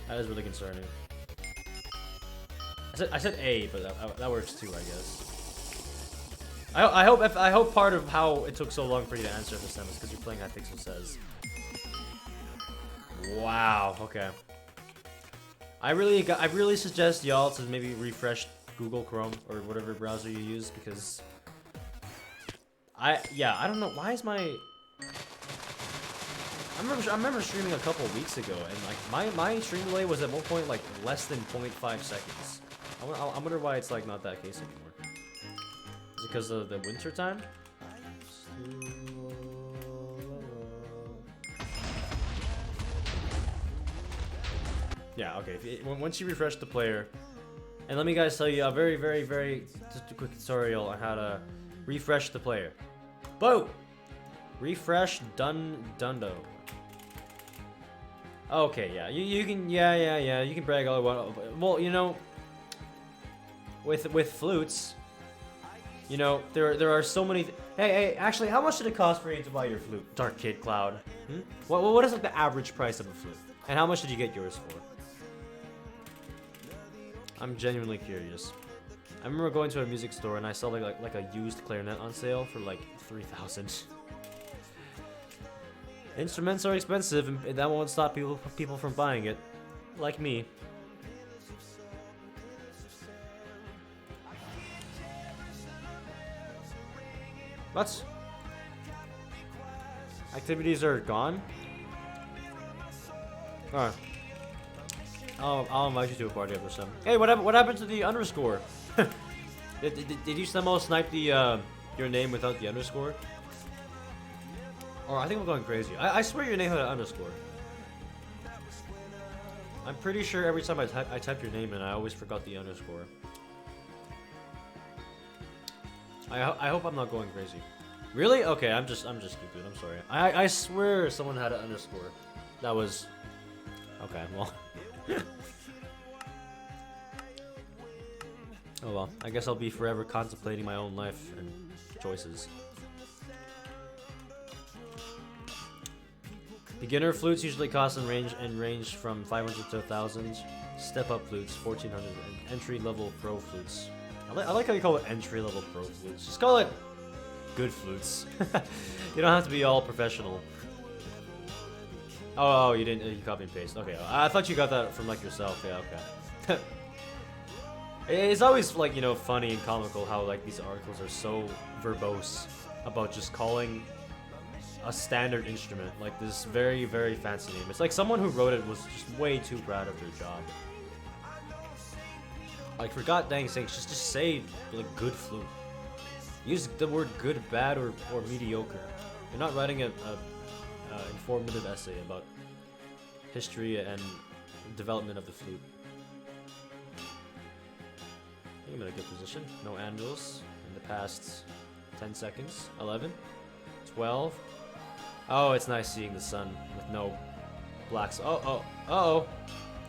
That is really concerning. I said A, but that works too, I guess. I hope part of how it took so long for you to answer this time is because you're playing Hypixel Says. Wow. Okay. I really suggest y'all to maybe refresh Google Chrome or whatever browser you use because I don't know why is my I remember streaming a couple weeks ago and like my stream delay was at one point like less than 0.5 seconds. I wonder why it's like not that case anymore. Is it because of the winter time? Yeah, okay. Once you refresh the player, and let me guys tell you a very just a quick tutorial on how to refresh the player. Boom! Refresh dundo. Okay, yeah, you can you can brag all you want. Well, you know, with flutes, you know there are so many. Hey, actually, how much did it cost for you to buy your flute, Dark Kid Cloud? What is like the average price of a flute, and how much did you get yours for? I'm genuinely curious. I remember going to a music store and I saw like a used clarinet on sale for like 3,000. Instruments are expensive and that won't stop people from buying it. Like me. What? Activities are gone? Alright. I'll invite you to a party after some. Hey, what happened to the underscore? did you somehow snipe the your name without the underscore? Or I think I'm going crazy. I swear your name had an underscore. I'm pretty sure every time I type your name in, I always forgot the underscore. I hope I'm not going crazy. Really? Okay, I'm just stupid. I'm sorry. I swear someone had an underscore. That was okay. Well. Oh well, I guess I'll be forever contemplating my own life and choices. Beginner flutes usually cost and range from 500 to 1,000. Step up flutes 1,400. And entry level pro flutes. I like how you call it entry level pro flutes. Just call it good flutes. You don't have to be all professional. Oh, you didn't. You copy and paste. Okay, I thought you got that from like yourself. Yeah, okay. It's always like, you know, funny and comical how like these articles are so verbose about just calling a standard instrument like this very fancy name. It's like someone who wrote it was just way too proud of their job. Like for god dang sakes, just say like good flute. Use the word good, bad, or mediocre. You're not writing a informative essay about history and development of the flute. I think I'm in a good position. No anvils in the past 10 seconds. 11, 12. Oh, it's nice seeing the sun with no blacks. Uh-oh.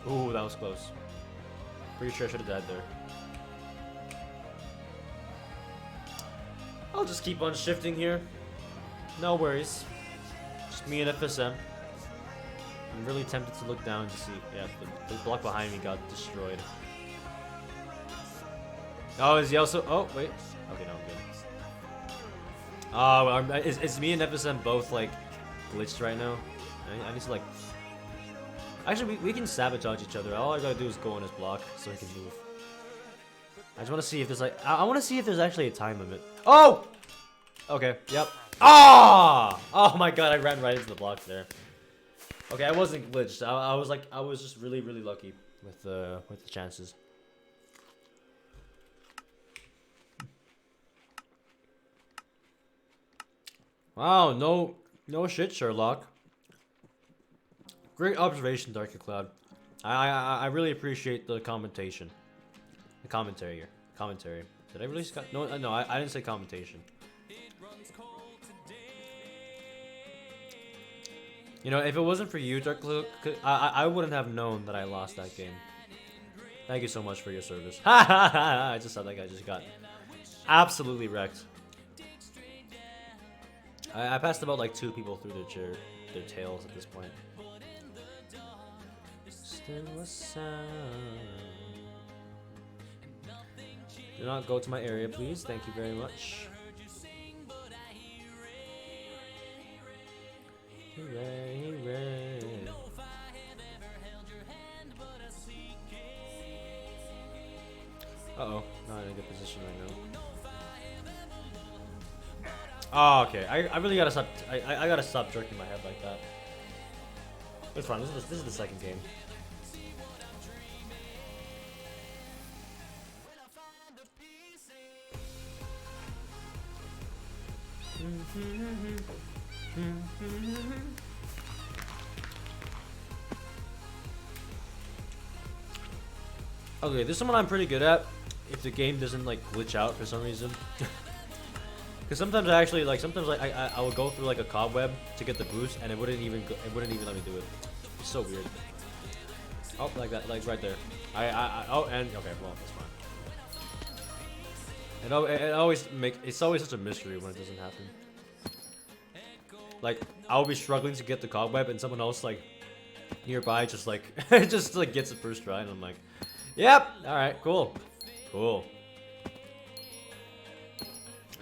Ooh, that was close. Pretty sure I should have died there. I'll just keep on shifting here. No worries. Just me and FSM. I'm really tempted to look down to see. Yeah, the block behind me got destroyed. Oh, is he also? Oh, wait. Okay, no, I'm good. Oh, is me and FSM both like glitched right now? I need to like. Actually, we can sabotage each other. All I gotta do is go on his block so he can move. I just want to see if there's like. I want to see if there's actually a time limit. Oh. Okay. Yep. Ah! Oh my god! I ran right into the block there. Okay, I wasn't glitched. I was just really lucky with the chances. Wow, no shit, Sherlock. Great observation, Darker Cloud. I really appreciate the commentation. The commentary here. Commentary. Did I really say no, I didn't say commentation. You know, if it wasn't for you, Dark Cloud, I wouldn't have known that I lost that game. Thank you so much for your service. Ha ha ha! I just thought that guy just got absolutely wrecked. I passed about like 2 people through their tails at this point. Boston was sound. Do not go to my area, please. Thank you very much. Hooray, hooray. Uh-oh, not in a good position right now. Oh, okay. I really gotta stop. I gotta stop jerking my head like that. It's fine. This is the second game. Okay, this is one I'm pretty good at. If the game doesn't like glitch out for some reason. Because sometimes I actually like I would go through like a cobweb to get the boost and it wouldn't even let me do it. It's so weird. Oh, like that, like right there. Oh, and okay, well that's fine. It's always such a mystery when it doesn't happen. Like I'll be struggling to get the cobweb and someone else like nearby just like gets it first try and I'm like, yep, all right, cool. I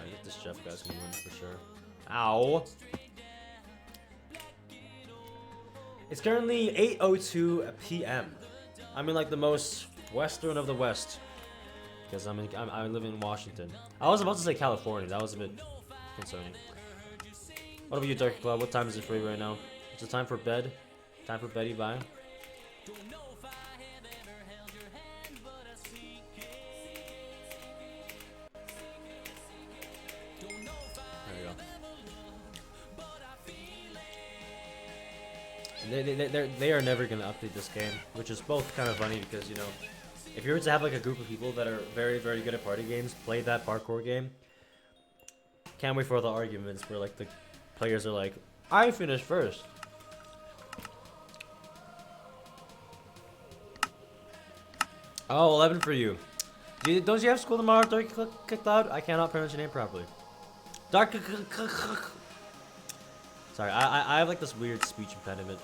get this Jeff guy's gonna win for sure. Ow. It's currently 8:02 p.m. I'm in like the most western of the west because I live in Washington. I was about to say California. That was a bit concerning. What about you, Dark Cloud? What time is it for you right now? Is it time for bed? Time for Betty bye. They are never gonna update this game, which is both kind of funny because, you know, if you were to have like a group of people that are very, very good at party games, play that parkour game, can't wait for all the arguments where like the players are like, I finished first. Oh, 11 for you. Don't you have school tomorrow, Dark Cloud? I cannot pronounce your name properly. Dark. Sorry, I have like this weird speech impediment.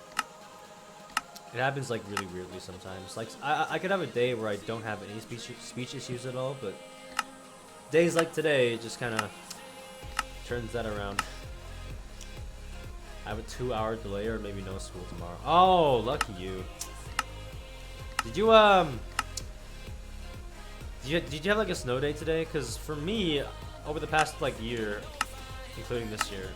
It happens like really weirdly sometimes. Like I could have a day where I don't have any speech issues at all, but days like today it just kind of turns that around. I have a 2-hour delay or maybe no school tomorrow. Oh, lucky you. Did you did you have like a snow day today? Because for me, over the past like year, including this year,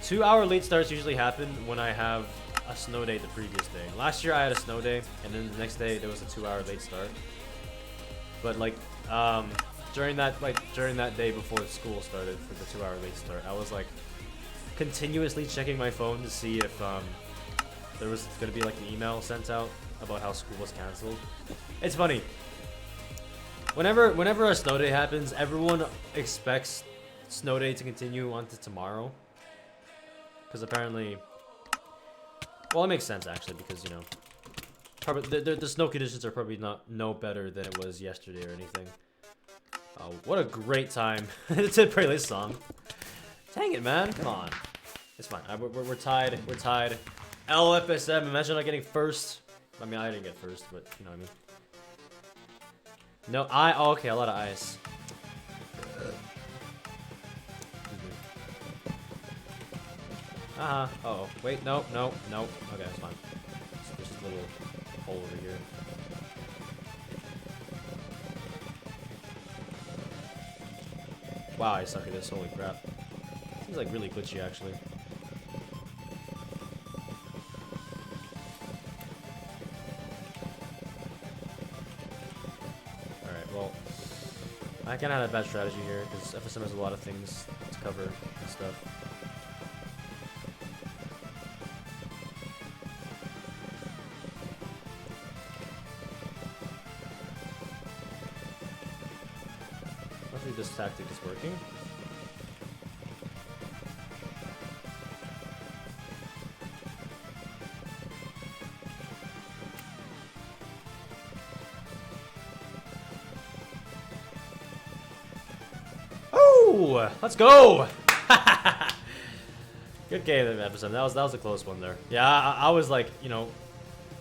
2-hour late starts usually happen when I have a snow day the previous day. Last year I had a snow day, and then the next day there was a 2-hour late start. But like during that day before school started for the 2-hour late start, I was like continuously checking my phone to see if there was gonna be like an email sent out about how school was canceled. It's funny. Whenever a snow day happens, everyone expects snow day to continue on to tomorrow. Because apparently, well, it makes sense actually, because you know, probably the snow conditions are probably no better than it was yesterday or anything. What a great time to play this song. Dang it, man! Come on, it's fine. We're tied. We're tied. LFSM. Imagine not getting first. I mean, I didn't get first, but you know what I mean. No, oh, okay, a lot of ice. Uh-oh. Wait, no. Okay, that's fine. There's just a little hole over here. Wow, I suck at this. Holy crap. Seems like really glitchy, actually. Alright, well, I kind of had a bad strategy here, because FSM has a lot of things to cover and stuff. This tactic is working. Oh, let's go! Good game, episode. That was a close one there. Yeah, I was like, you know,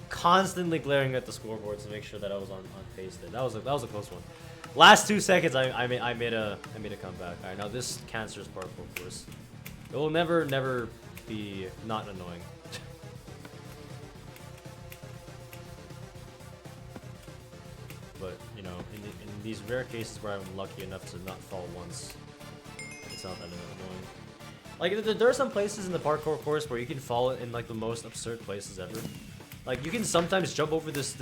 constantly glaring at the scoreboard to make sure that I was on pace there. That was a close one. Last 2 seconds, I made a comeback. All right, now this cancerous parkour course. It will never be not annoying. But you know, in these rare cases where I'm lucky enough to not fall once, it's not that annoying. Like there are some places in the parkour course where you can fall in like the most absurd places ever. Like you can sometimes jump over this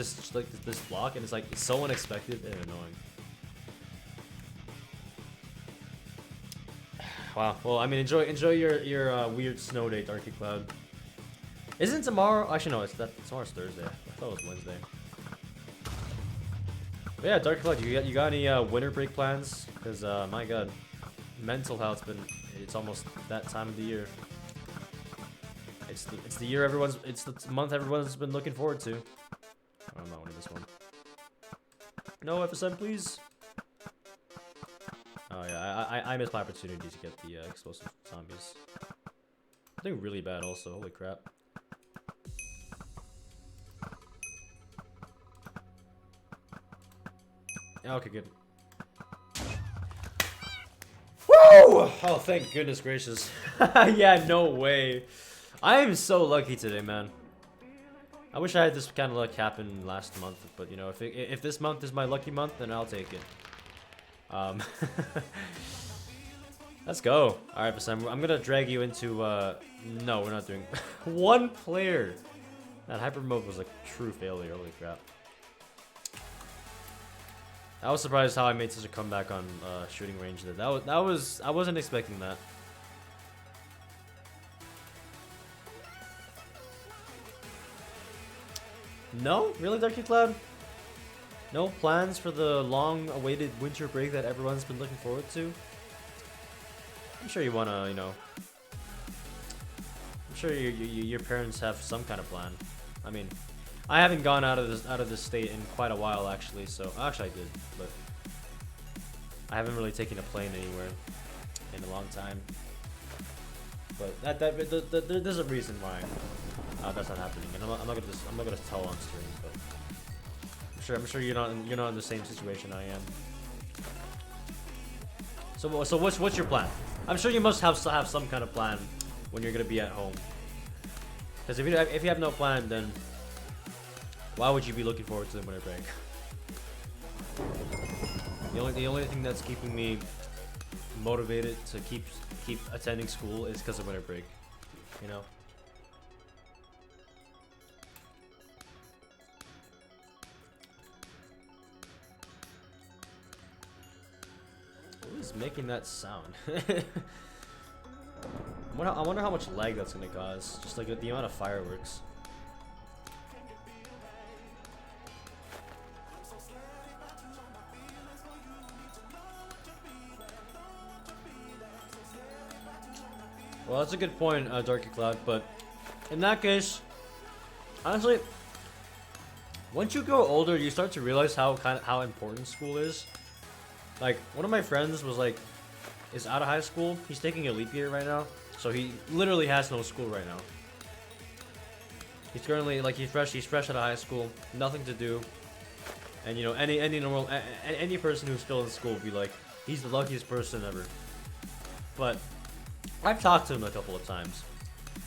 block and it's like it's so unexpected and annoying. Wow. Well, I mean, enjoy your weird snow day, Darky Cloud. Isn't tomorrow? Actually, no. Tomorrow's Thursday. I thought it was Wednesday. But yeah, Darky Cloud, you got any winter break plans? Because my God, mental health's been. It's almost that time of the year. It's the year it's the month everyone's been looking forward to. I'm not wanting this one. No FSM, please. Oh yeah, I missed my opportunity to get the explosive zombies. I'm doing really bad also, holy crap. Yeah, okay, good. Woo! Oh, thank goodness gracious. Yeah, no way. I am so lucky today, man. I wish I had this kind of luck happen last month, but you know, if this month is my lucky month, then I'll take it. Let's go. Alright, Bassam, I'm gonna drag you into, no, we're not doing... One player! That hyper mode was a true failure, holy crap. I was surprised how I made such a comeback on shooting range there. That was I wasn't expecting that. No? Really, Darky Cloud? No plans for the long-awaited winter break that everyone's been looking forward to? I'm sure you wanna, you know... I'm sure your parents have some kind of plan. I mean, I haven't gone out of this state in quite a while, actually. So actually, I did, but I haven't really taken a plane anywhere in a long time. But there's a reason why that's not happening, and I'm not gonna tell on stream, but I'm sure you're not in the same situation I am. So what's your plan? I'm sure you must have some kind of plan when you're gonna be at home. Because if you have no plan, then why would you be looking forward to the winter break? The only thing that's keeping me motivated to keep attending school is because of winter break, you know. Who is making that sound? I wonder how much lag that's gonna cause. Just like the amount of fireworks. Well, that's a good point, Darky Cloud, but in that case, honestly, once you grow older, you start to realize how important school is. Like, one of my friends is out of high school. He's taking a leap year right now, so he literally has no school right now. He's currently he's fresh out of high school, nothing to do, and you know any person who's still in school would be like, he's the luckiest person ever. But I've talked to him a couple of times,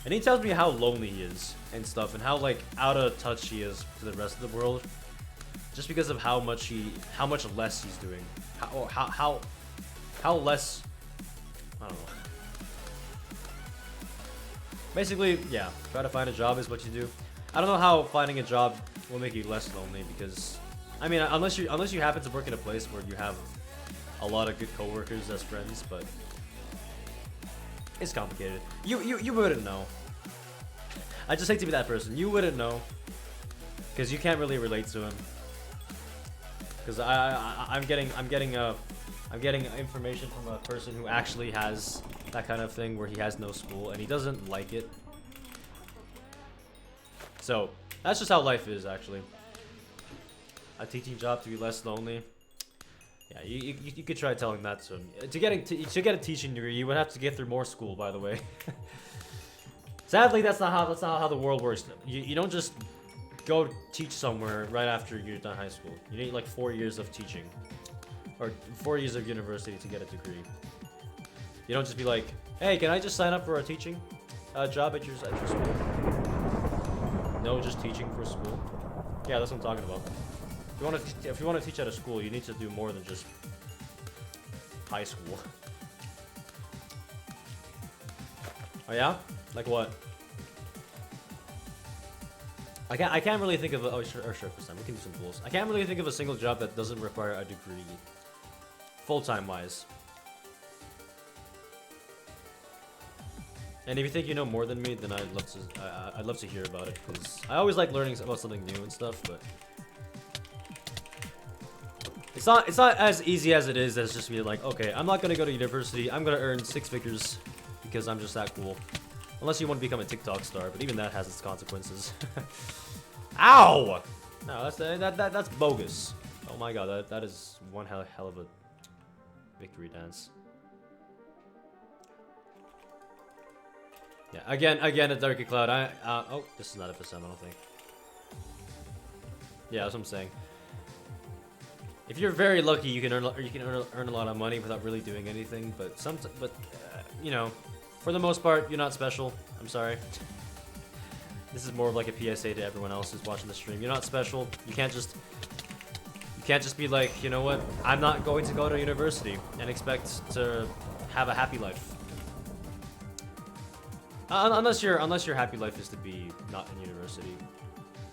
and he tells me how lonely he is and stuff, and how out of touch he is to the rest of the world, just because of how much less he's doing, how less, I don't know. Basically, yeah, try to find a job is what you do. I don't know how finding a job will make you less lonely, because I mean, unless you happen to work in a place where you have a lot of good coworkers as friends, but it's complicated. You wouldn't know. I just hate to be that person. You wouldn't know, because you can't really relate to him. Because I'm getting information from a person who actually has that kind of thing where he has no school and he doesn't like it. So that's just how life is, actually. A teaching job to be less lonely. Yeah, you could try telling that to him. To get a teaching degree, you would have to get through more school, by the way. Sadly, that's not how the world works. You don't just go teach somewhere right after you're done high school. You need like 4 years of teaching. Or 4 years of university to get a degree. You don't just be like, hey, can I just sign up for a teaching job at your school? No, just teaching for school. Yeah, that's what I'm talking about. If you want to teach at a school, you need to do more than just high school. Oh yeah? Like what? I can't really think of a, oh sure for some we can do some goals. I can't really think of a single job that doesn't require a degree, full-time wise. And if you think you know more than me, then I'd love to hear about it, because I always like learning about something new and stuff. But it's not as easy as it is as just being like, okay, I'm not gonna go to university. I'm gonna earn 6 figures because I'm just that cool. Unless you want to become a TikTok star, but even that has its consequences. Ow! No, that's bogus. Oh my god, that is one hell of a victory dance. Yeah, again, a Darky Cloud. Oh, this is not FSM, I don't think. Yeah, that's what I'm saying. If you're very lucky, you can earn a lot of money without really doing anything. But you know, for the most part, you're not special. I'm sorry. This is more of like a PSA to everyone else who's watching the stream. You're not special. You can't just be like, you know what? I'm not going to go to university and expect to have a happy life. Unless your happy life is to be not in university.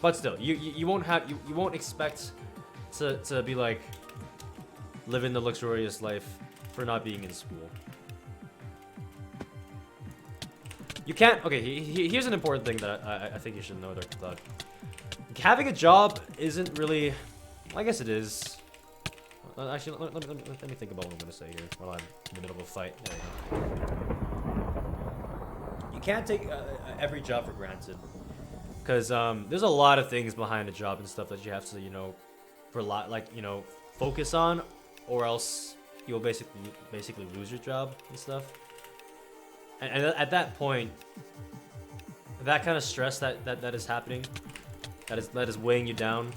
But still, you won't expect to be like living the luxurious life for not being in school. You can't. Okay, here's an important thing that I think you should know, Dr. Cloud. Having a job isn't really. I guess it is. Actually, let me think about what I'm gonna say here while I'm in the middle of a fight. There you go. You can't take every job for granted, because there's a lot of things behind a job and stuff that you have to, you know, focus on, or else you'll basically lose your job and stuff. And at that point, that kind of stress that is happening, that is weighing you down,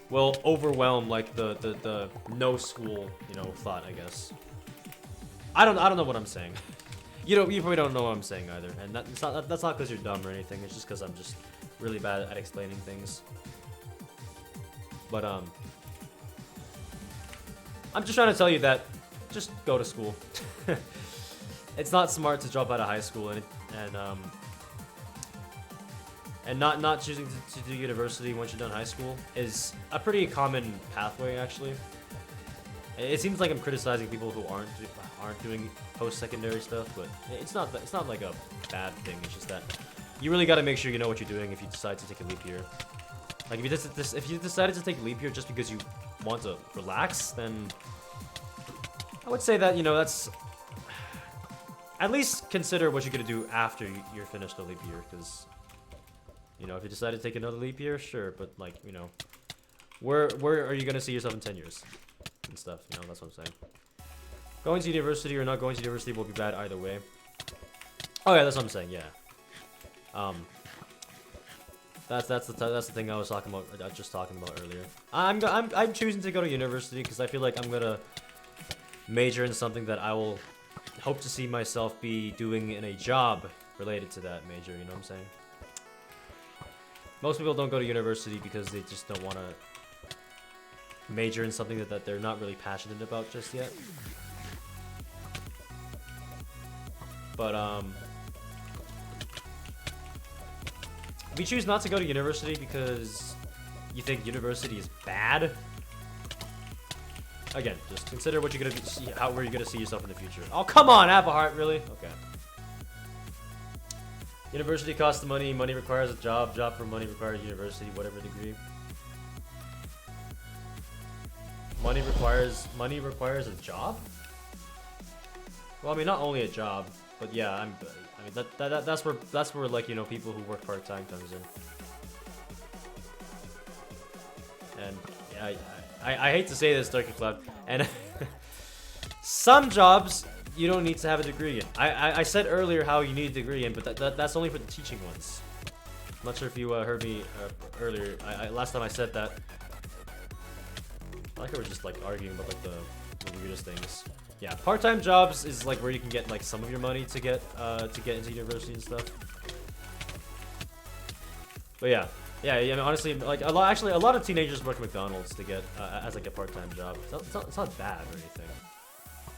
will overwhelm like the no school, you know, thought, I guess. I don't know what I'm saying. You probably don't know what I'm saying either, and that's not because you're dumb or anything. It's just because I'm just really bad at explaining things. But I'm just trying to tell you that just go to school. It's not smart to drop out of high school and not choosing to do university once you're done high school is a pretty common pathway, actually. It seems like I'm criticizing people who aren't doing post-secondary stuff, but it's not like a bad thing. It's just that you really got to make sure you know what you're doing if you decide to take a leap year. Like if you decided to take a leap year just because you want to relax, then I would say that, you know, that's at least consider what you're gonna do after you're finished the leap year, because, you know, if you decide to take another leap year, sure, but like, you know, where are you gonna see yourself in 10 years and stuff? You know, that's what I'm saying. Going to university or not going to university will be bad either way. Oh yeah, that's what I'm saying. Yeah. That's the thing I was talking about. Just talking about earlier. I'm choosing to go to university because I feel like I'm gonna major in something that I will hope to see myself be doing in a job related to that major. You know what I'm saying? Most people don't go to university because they just don't want to major in something that they're not really passionate about just yet. But if you choose not to go to university because you think university is bad, again, just consider what you're gonna where you're gonna see yourself in the future. Oh, come on, have a heart, really? Okay. University costs money. Money requires a job. Job for money requires university, whatever degree. Money requires a job. Well, I mean, not only a job, but yeah, I mean that's where like, you know, people who work part-time comes in. And yeah, I hate to say this, Darky Cloud, and some jobs you don't need to have a degree in. I said earlier how you need a degree in, but that's only for the teaching ones. I'm not sure if you heard me earlier. Last time I said that. I like how we're just like arguing about like the weirdest things. Yeah, part-time jobs is like where you can get like some of your money to get into university and stuff. But yeah, I mean, honestly, like a lot of teenagers work at McDonald's to get as like a part-time job. It's not bad or anything.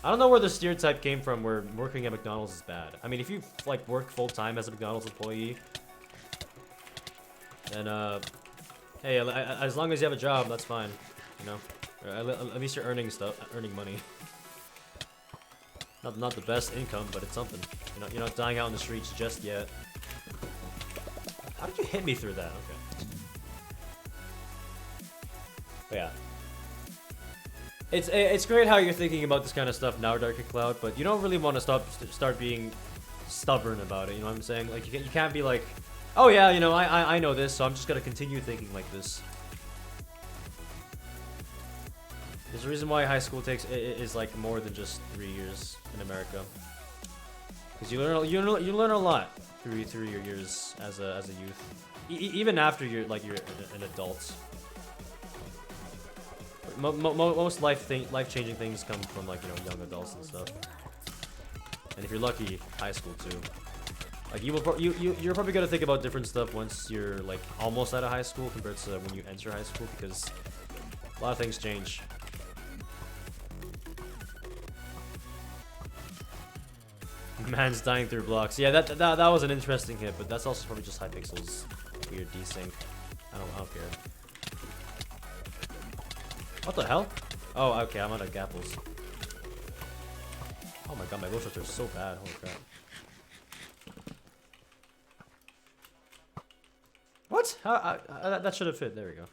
I don't know where the stereotype came from where working at McDonald's is bad. I mean, if you like work full-time as a McDonald's employee, then hey, as long as you have a job, that's fine, you know. At least you're earning money. Not the best income, but it's something. You're not dying out in the streets just yet. How did you hit me through that? Okay. But yeah. It's great how you're thinking about this kind of stuff now, Darker Cloud, but you don't really want to start being stubborn about it. You know what I'm saying? Like you can't be like, oh yeah, you know, I know this, so I'm just gonna continue thinking like this. There's a reason why high school is like more than just 3 years in America, because you learn a lot through your years as a youth, even after you're an adult. Most life-changing things come from like, you know, young adults and stuff, and if you're lucky, high school too. Like you're probably gonna think about different stuff once you're like almost out of high school compared to when you enter high school, because a lot of things change. Man's dying through blocks. Yeah, that was an interesting hit, but that's also probably just Hypixel's weird desync. I don't care. What the hell? Oh, okay, I'm out of gapples. Oh my god, my low shots are so bad. Holy crap. What? That should have fit. There we go.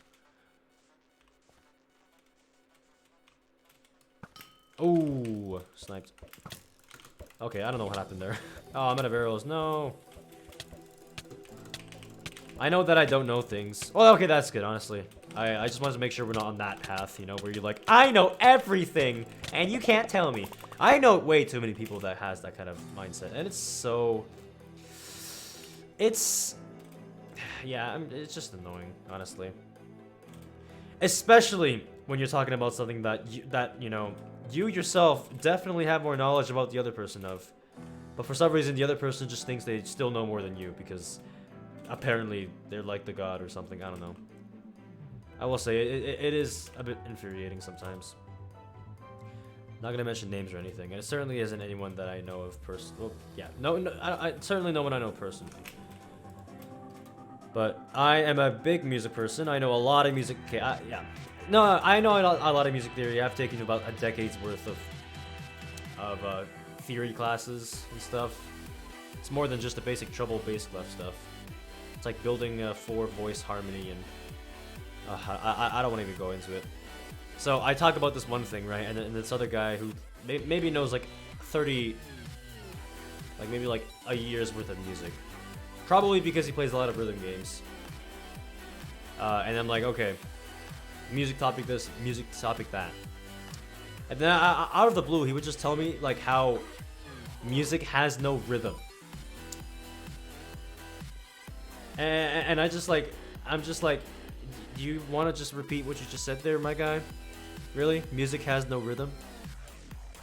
Oh, sniped. Okay, I don't know what happened there. Oh, I'm out of arrows. No. I know that I don't know things. Well, okay, that's good, honestly. I just wanted to make sure we're not on that path, you know, where you're like, I know everything, and you can't tell me. I know way too many people that has that kind of mindset, and it's so... Yeah, it's just annoying, honestly. Especially when you're talking about something that you know, you yourself definitely have more knowledge about the other person of. But for some reason, the other person just thinks they still know more than you because apparently they're like the god or something. I don't know. I will say, it is a bit infuriating sometimes. Not gonna mention names or anything, and it certainly isn't anyone that I know of personally. Well, yeah, no, I certainly no one I know personally. But I am a big music person. I know a lot of music. Okay, yeah. No, I know a lot of music theory. I've taken about a decade's worth of theory classes and stuff. It's more than just the basic treble bass clef stuff. It's like building a 4-voice harmony, and I don't want to even go into it. So I talk about this one thing, right? And then this other guy who maybe knows like 30, like maybe like a year's worth of music. Probably because he plays a lot of rhythm games. And I'm like, okay, music topic this, music topic that. And then out of the blue, he would just tell me like how music has no rhythm. And I'm just like, do you want to just repeat what you just said there, my guy? Really? Music has no rhythm?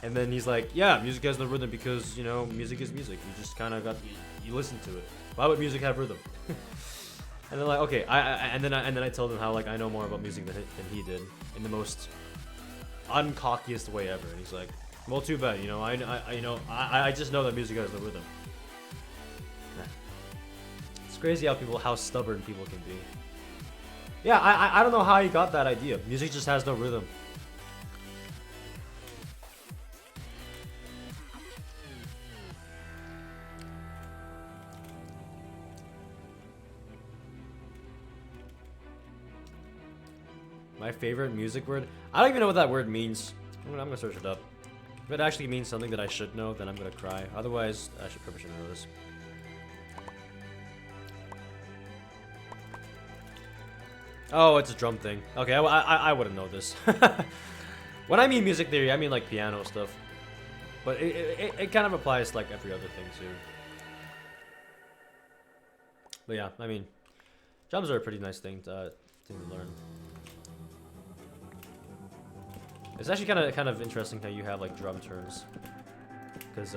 And then he's like, yeah, music has no rhythm because, you know, music is music. You just kind of you listen to it. Why would music have rhythm? And then like, okay, and then I told him how like I know more about music than he did in the most uncockiest way ever. And he's like, well, too bad, you know, I just know that music has no rhythm. It's crazy how stubborn people can be. Yeah, I don't know how he got that idea. Music just has no rhythm. My favorite music word? I don't even know what that word means. I'm gonna search it up. If it actually means something that I should know, then I'm gonna cry. Otherwise, I probably shouldn't know this. Oh, it's a drum thing. Okay, I wouldn't know this. When I mean music theory, I mean like piano stuff. But it kind of applies to like every other thing too. But yeah, I mean, Drums are a pretty nice thing to learn. It's actually kind of interesting how you have like drum terms, because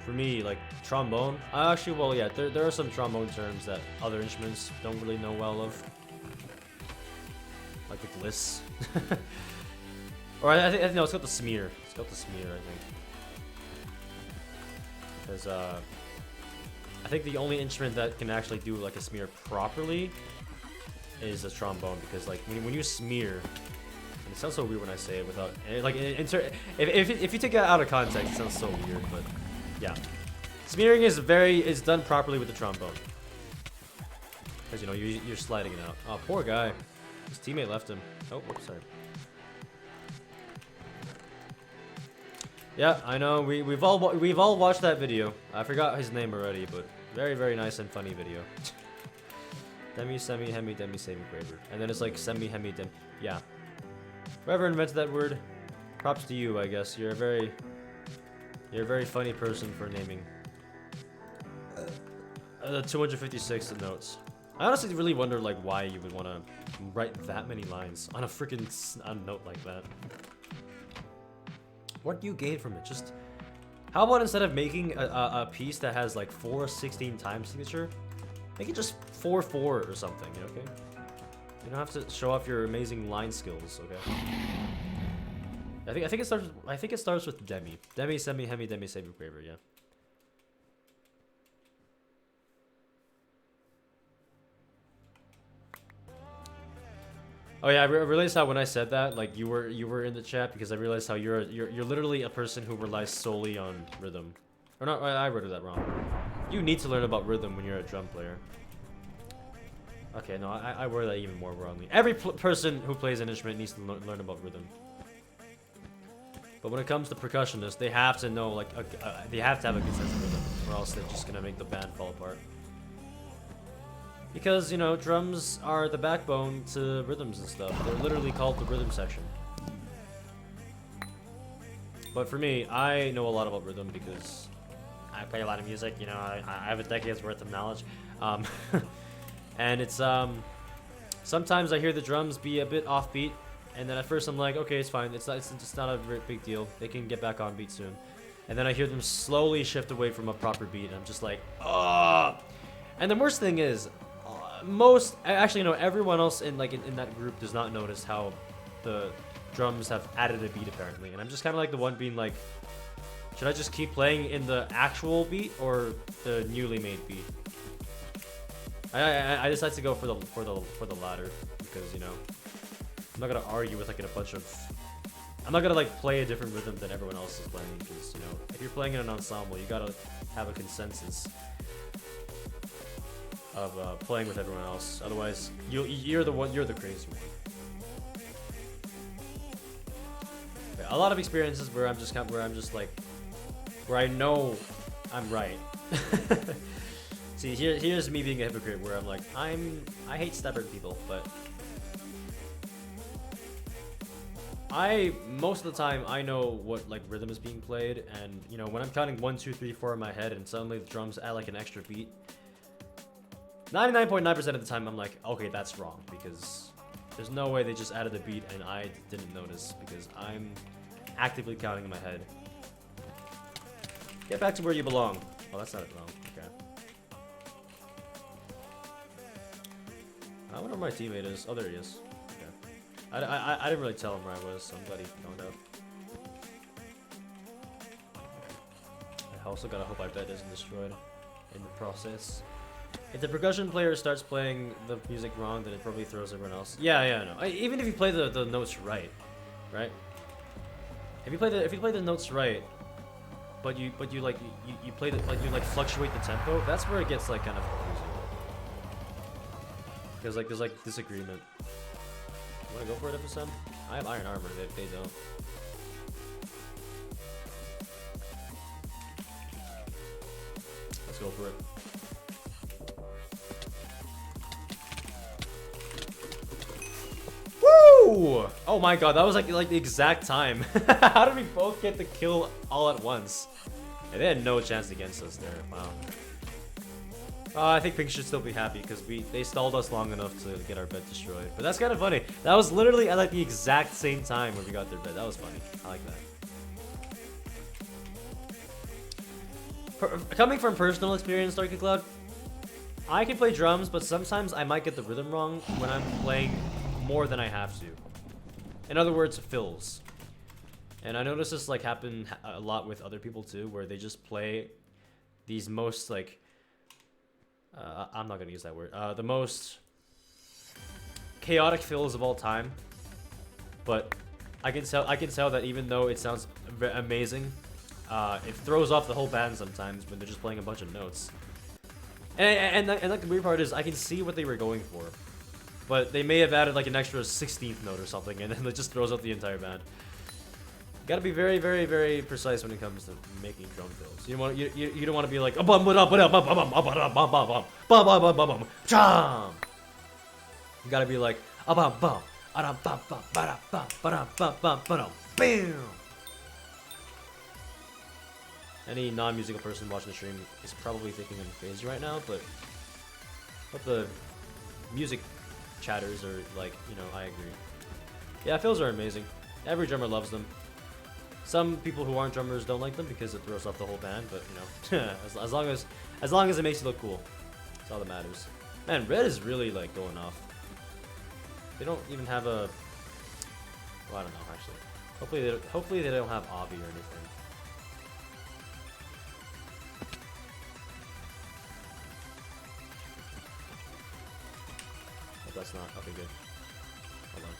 for me, like trombone, actually, well, yeah, there are some trombone terms that other instruments don't really know well of, like the gliss. Or I think no, it's called the smear. It's called the smear, I think. Because I think the only instrument that can actually do like a smear properly is a trombone, because like when you smear, and it sounds so weird when I say it without like if you take it out of context, it sounds so weird, but yeah, smearing is done properly with the trombone, because you know you're sliding it out. Oh, poor guy, his teammate left him. Oh, whoops, sorry. Yeah, I know. We've all watched that video. I forgot his name already, but very nice and funny video. Demi, semi, hemi, demi, semi, graver, and then it's like semi, hemi, dem. Yeah. Whoever invented that word, props to you, I guess. You're a very funny person for naming 256 notes. I honestly really wonder like why you would want to write that many lines on a freaking note like that. What do you gain from it? Just how about instead of making a piece that has like 4/16 time signature, make it just 4/4 or something, okay? You don't have to show off your amazing line skills, okay? I think it starts with demi. Demi, semi, hemi, demi, semi, graver, yeah. Oh yeah, I realized how when I said that, like you were in the chat, because I realized how you're literally a person who relies solely on rhythm. Or not, I wrote that wrong. You need to learn about rhythm when you're a drum player. Okay, no, I word that even more wrongly. Every person who plays an instrument needs to learn about rhythm. But when it comes to percussionists, they have to know, like, they have to have a good sense of rhythm, or else they're just gonna make the band fall apart. Because, you know, drums are the backbone to rhythms and stuff. They're literally called the rhythm section. But for me, I know a lot about rhythm because I play a lot of music, you know, I have a decade's worth of knowledge. And it's, sometimes I hear the drums be a bit offbeat, and then at first I'm like, okay, it's fine, it's not a very big deal, they can get back on beat soon. And then I hear them slowly shift away from a proper beat, and I'm just like, oh! And the worst thing is, everyone else in that group does not notice how the drums have added a beat apparently, and I'm just kind of like the one being like, should I just keep playing in the actual beat or the newly made beat? I decided to go for the latter, because, you know, I'm not gonna argue with like I'm not gonna like play a different rhythm than everyone else is playing, because, you know, if you're playing in an ensemble, you gotta have a consensus of playing with everyone else. Otherwise, you're the crazy one. Okay, a lot of experiences where where I know I'm right. See, here's me being a hypocrite, where I'm like, I hate stubborn people, but most of the time I know what like rhythm is being played, and you know, when I'm counting 1, 2, 3, 4 in my head, and suddenly the drums add like an extra beat, 99.9% of the time I'm like, okay, that's wrong, because there's no way they just added a beat and I didn't notice, because I'm actively counting in my head. Get back to where you belong. Oh, that's not it wrong. Okay. I wonder where my teammate is. Oh, there he is. Okay. I didn't really tell him where I was, so I'm glad he found out. I also gotta hope my bed isn't destroyed in the process. If the percussion player starts playing the music wrong, then it probably throws everyone else. Yeah, I know. Even if you play the notes right? If you play the notes right, but you play you fluctuate the tempo, that's where it gets like kind of confusing. There's like disagreement. You wanna go for it, FSM? I have iron armor. They don't. Let's go for it. Woo! Oh my god, that was like the exact time. How did we both get the kill all at once? And they had no chance against us there. Wow. I think Pink should still be happy because they stalled us long enough to get our bed destroyed. But that's kind of funny. That was literally at like the exact same time when we got their bed. That was funny. I like that. Coming from personal experience, Darky Cloud, I can play drums, but sometimes I might get the rhythm wrong when I'm playing more than I have to. In other words, fills. And I notice this like happen a lot with other people too, where they just play these most like I'm not gonna use that word. The most chaotic fills of all time. But I can tell that even though it sounds amazing, it throws off the whole band sometimes when they're just playing a bunch of notes. And like the weird part is I can see what they were going for, but they may have added like an extra 16th note or something, and then it just throws out the entire band. Gotta be very, very, very precise when it comes to making drum fills. You don't want to be like You gotta be like bam. Any non-musical person watching the stream is probably thinking I'm crazy right now, but the music chatters are like, you know, I agree. Yeah, fills are amazing. Every drummer loves them. Some people who aren't drummers don't like them because it throws off the whole band, but you know, as long as it makes you look cool, that's all that matters. Man, Red is really like going off. They don't even have a. Well, I don't know actually. Hopefully they don't have Obby or anything. But that's not okay. Good. Hold on.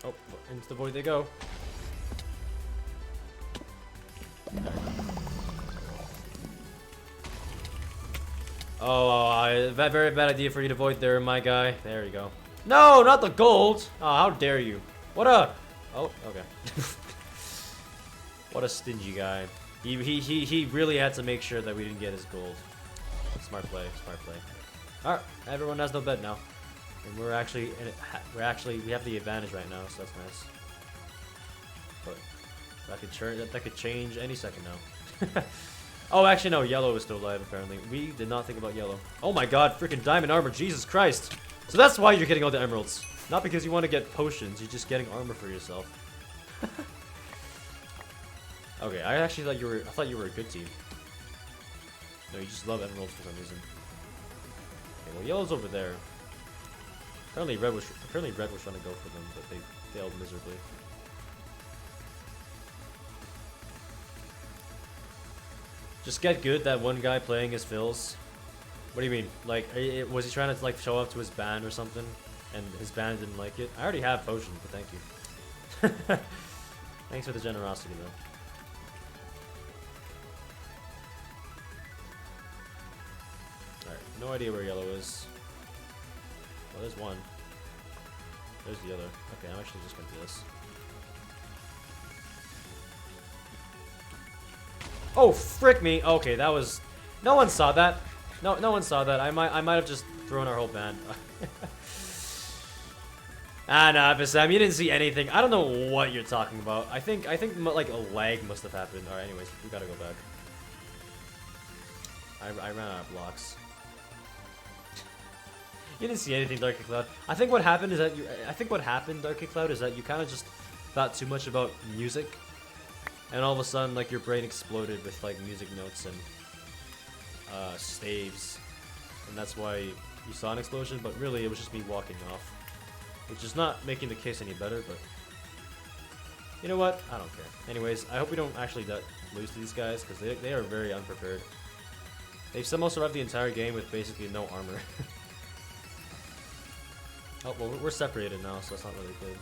Oh, into the void they go. Oh, very bad idea for you to void there, my guy. There you go. No, not the gold! Oh, how dare you. What a... Oh, okay. What a stingy guy. He really had to make sure that we didn't get his gold. Smart play, smart play. Alright, everyone has no bed now. And we have the advantage right now, so that's nice. But that could change any second now. Oh, actually no, yellow is still alive apparently. We did not think about yellow. Oh my god, freaking diamond armor, Jesus Christ. So that's why you're getting all the emeralds. Not because you want to get potions, you're just getting armor for yourself. Okay, I thought you were a good team. No, you just love emeralds for some reason. Okay, well yellow's over there. Apparently red was trying to go for them, but they failed miserably. Just get good that one guy playing his fills. What do you mean? Like, was he trying to like show up to his band or something, and his band didn't like it? I already have potion, but thank you. Thanks for the generosity, though. Alright, no idea where yellow is. Well, there's one. There's the other. Okay, I'm actually just gonna do this. Oh, frick me! Okay, that was... No one saw that. No one saw that. I might have just thrown our whole band. Ah, nah, Bissam, you didn't see anything. I don't know what you're talking about. I think like a lag must have happened. Alright, anyways, we gotta go back. I ran out of blocks. You didn't see anything, Darky Cloud. I think what happened, Darky Cloud, is that you kind of just thought too much about music. And all of a sudden, like, your brain exploded with, like, music notes and, staves. And that's why you saw an explosion, but really it was just me walking off. Which is not making the case any better, but... You know what? I don't care. Anyways, I hope we don't actually lose to these guys, because they are very unprepared. They've somehow survived the entire game with basically no armor. Oh, well, we're separated now, so that's not really good.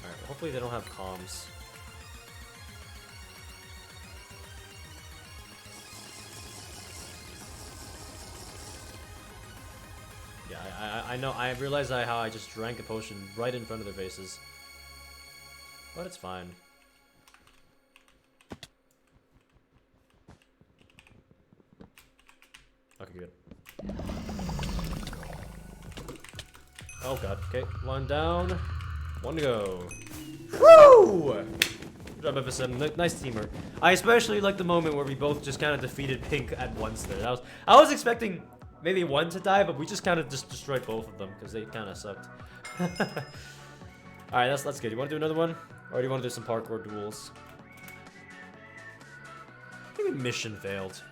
Alright, well, hopefully they don't have comms. Yeah, I know, I realized how I just drank a potion right in front of their faces. But it's fine. Okay, good. Oh god. Okay, one down, one to go. Woo! Good job, FSM. Nice teamwork. I especially like the moment where we both just kind of defeated Pink at once there. I was expecting maybe one to die, but we just kind of just destroyed both of them because they kind of sucked. All right, that's good. You want to do another one, or do you want to do some parkour duels? Maybe mission failed.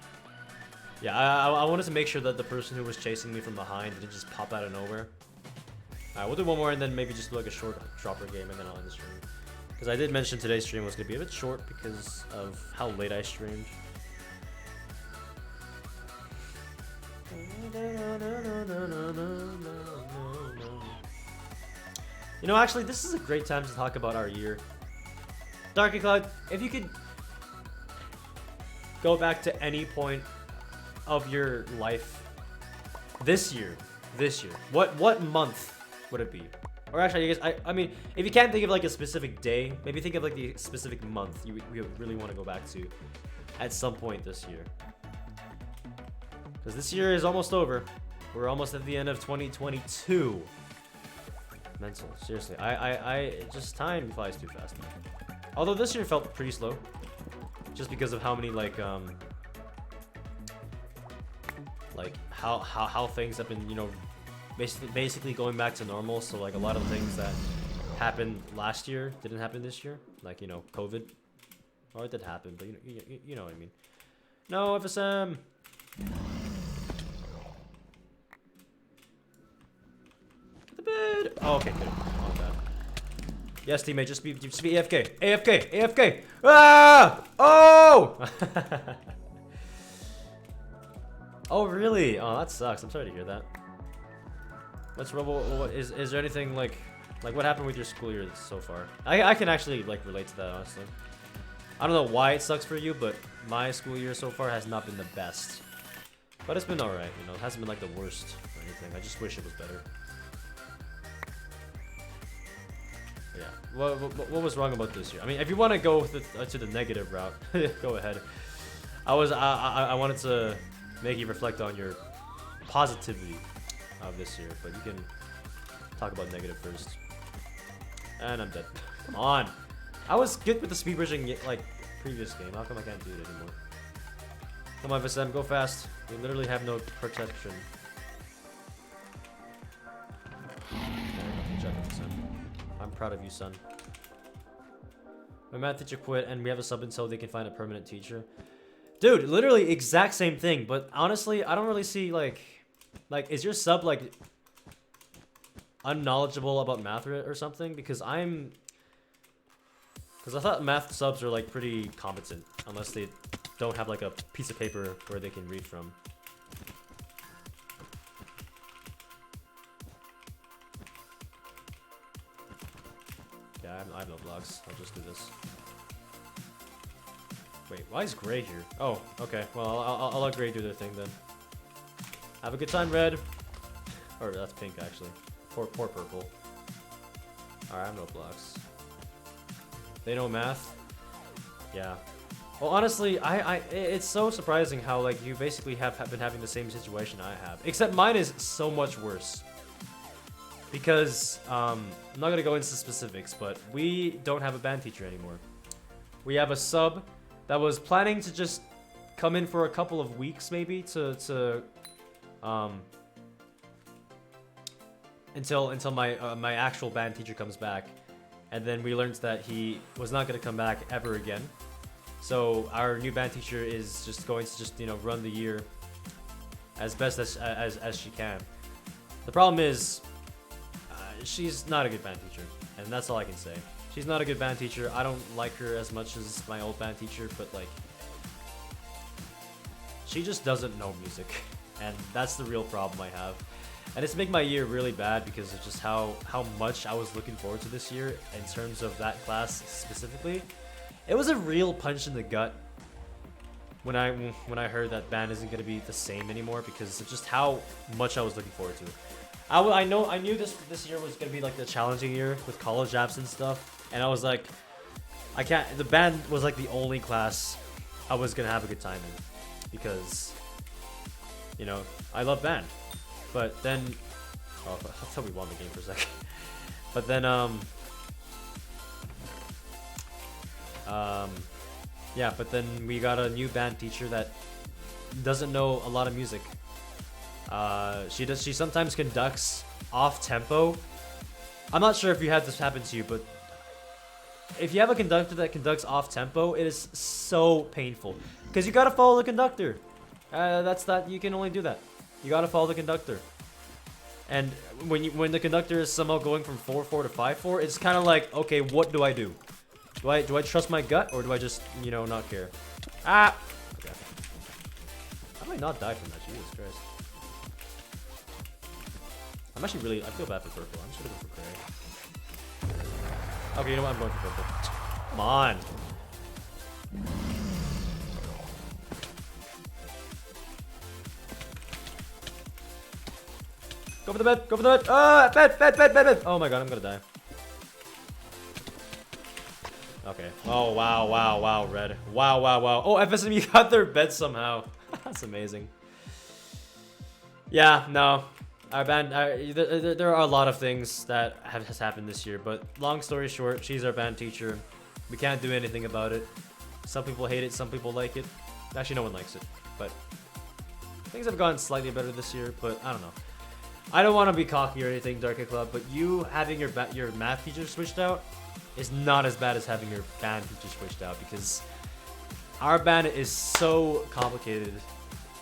Yeah, I wanted to make sure that the person who was chasing me from behind didn't just pop out of nowhere. Alright, we'll do one more and then maybe just do like a short dropper game and then I'll end the stream. Because I did mention today's stream was going to be a bit short because of how late I streamed. You know, actually, this is a great time to talk about our year. Darky Cloud, if you could go back to any point of your life this year, what month would it be? Or actually, I guess I mean, if you can't think of like a specific day, maybe think of like the specific month you really want to go back to at some point this year. Because this year is almost over. We're almost at the end of 2022. Mental, seriously. Just time flies too fast. Although this year felt pretty slow, just because of how many like how things have been, you know, basically going back to normal. So like a lot of things that happened last year didn't happen this year, like, you know, COVID. Or it did happen, but you know what I mean. No, FSM. The bed. Oh, okay, good. Oh god. Yes, teammate, just be AFK. AFK. AFK. Ah! Oh! Oh really? Oh, that sucks. I'm sorry to hear that. What's what is there anything like what happened with your school year so far? I can actually like relate to that, honestly. I don't know why it sucks for you, but my school year so far has not been the best. But it's been alright, you know. It hasn't been like the worst or anything. I just wish it was better. Yeah. What was wrong about this year? I mean, if you want to go to the negative route, go ahead. I wanted to make you reflect on your positivity of this year, but you can talk about negative first. And I'm dead. Come on. I was good with the speed bridging like previous game. How come I can't do it anymore? Come on, Visem, go fast. We literally have no protection. Good job, Visem. I'm proud of you, son. My math teacher quit, and we have a sub until they can find a permanent teacher. Dude, literally exact same thing. But honestly, I don't really see like is your sub like unknowledgeable about math or something? Because I thought math subs are like pretty competent, unless they don't have like a piece of paper where they can read from. Yeah, I have no blocks. I'll just do this. Wait, why is Gray here? Oh, okay. Well, I'll let Gray do their thing then. Have a good time, Red. Or that's Pink, actually. Poor Purple. Alright, I have no blocks. They know math? Yeah. Well, honestly, it's so surprising how, like, you basically have been having the same situation I have. Except mine is so much worse. Because, I'm not gonna go into specifics, but we don't have a band teacher anymore. We have a sub that was planning to just come in for a couple of weeks, maybe, until my actual band teacher comes back. And then we learned that he was not going to come back ever again. So our new band teacher is just going to you know, run the year as best as she can. The problem is she's not a good band teacher, and that's all I can say. She's not a good band teacher. I don't like her as much as my old band teacher, but like she just doesn't know music, and that's the real problem I have. And it's making my year really bad because of just how much I was looking forward to this year in terms of that class specifically. It was a real punch in the gut when I heard that band isn't going to be the same anymore because of just how much I was looking forward to. I knew this year was going to be like the challenging year with college apps and stuff, and I was like, the band was like the only class I was going to have a good time in because You know, I love band. But then, oh, I thought we won the game for a second. But then, yeah, but then we got a new band teacher that doesn't know a lot of music. She sometimes conducts off tempo. I'm not sure if you had this happen to you, but if you have a conductor that conducts off tempo, it is so painful because you gotta follow the conductor. You can only do that. You gotta follow the conductor. And when the conductor is somehow going from 4/4 to 5/4, it's kind of like, okay, what do I do? Do I trust my gut or do I just, you know, not care? Ah! Okay. How did I not die from that? Jesus Christ. I'm actually really, I feel bad for purple. I'm just gonna go for gray. Okay, you know what? I'm going for purple. Come on. Go for the bed. Go for the bed. Ah, bed. Oh my god, I'm gonna die. Okay. Oh, wow, red. Wow. Oh, FSMU got their bed somehow. That's amazing. Yeah, no. Our band, there are a lot of things that has happened this year, but long story short, she's our band teacher. We can't do anything about it. Some people hate it, some people like it. Actually, no one likes it, but things have gone slightly better this year, but I don't know. I don't want to be cocky or anything, Darky Club, but you having your math teacher switched out is not as bad as having your band teacher switched out, because our band is so complicated,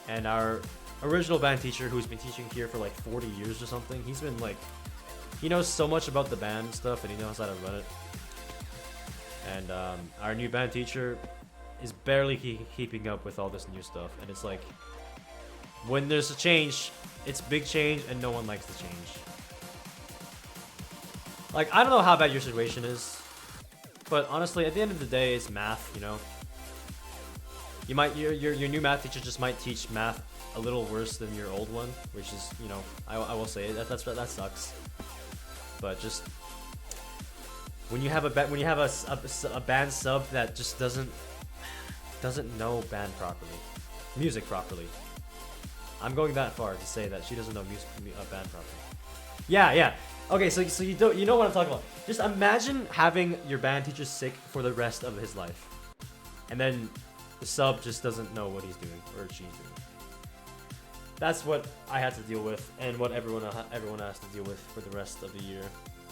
and our original band teacher, who's been teaching here for like 40 years or something, he's been like, he knows so much about the band stuff and he knows how to run it. And our new band teacher is barely keeping up with all this new stuff, and it's like, when there's a change, it's big change and no one likes the change. Like, I don't know how bad your situation is, but honestly, at the end of the day, it's math, you know? You might, your new math teacher just might teach math a little worse than your old one, which is, you know, I will say that sucks. But just when you have a band sub that just doesn't know band properly, music properly. I'm going that far to say that she doesn't know band properly. Yeah. Okay, so you know what I'm talking about. Just imagine having your band teacher sick for the rest of his life, and then the sub just doesn't know what he's doing or she's doing. That's what I had to deal with, and what everyone has to deal with for the rest of the year.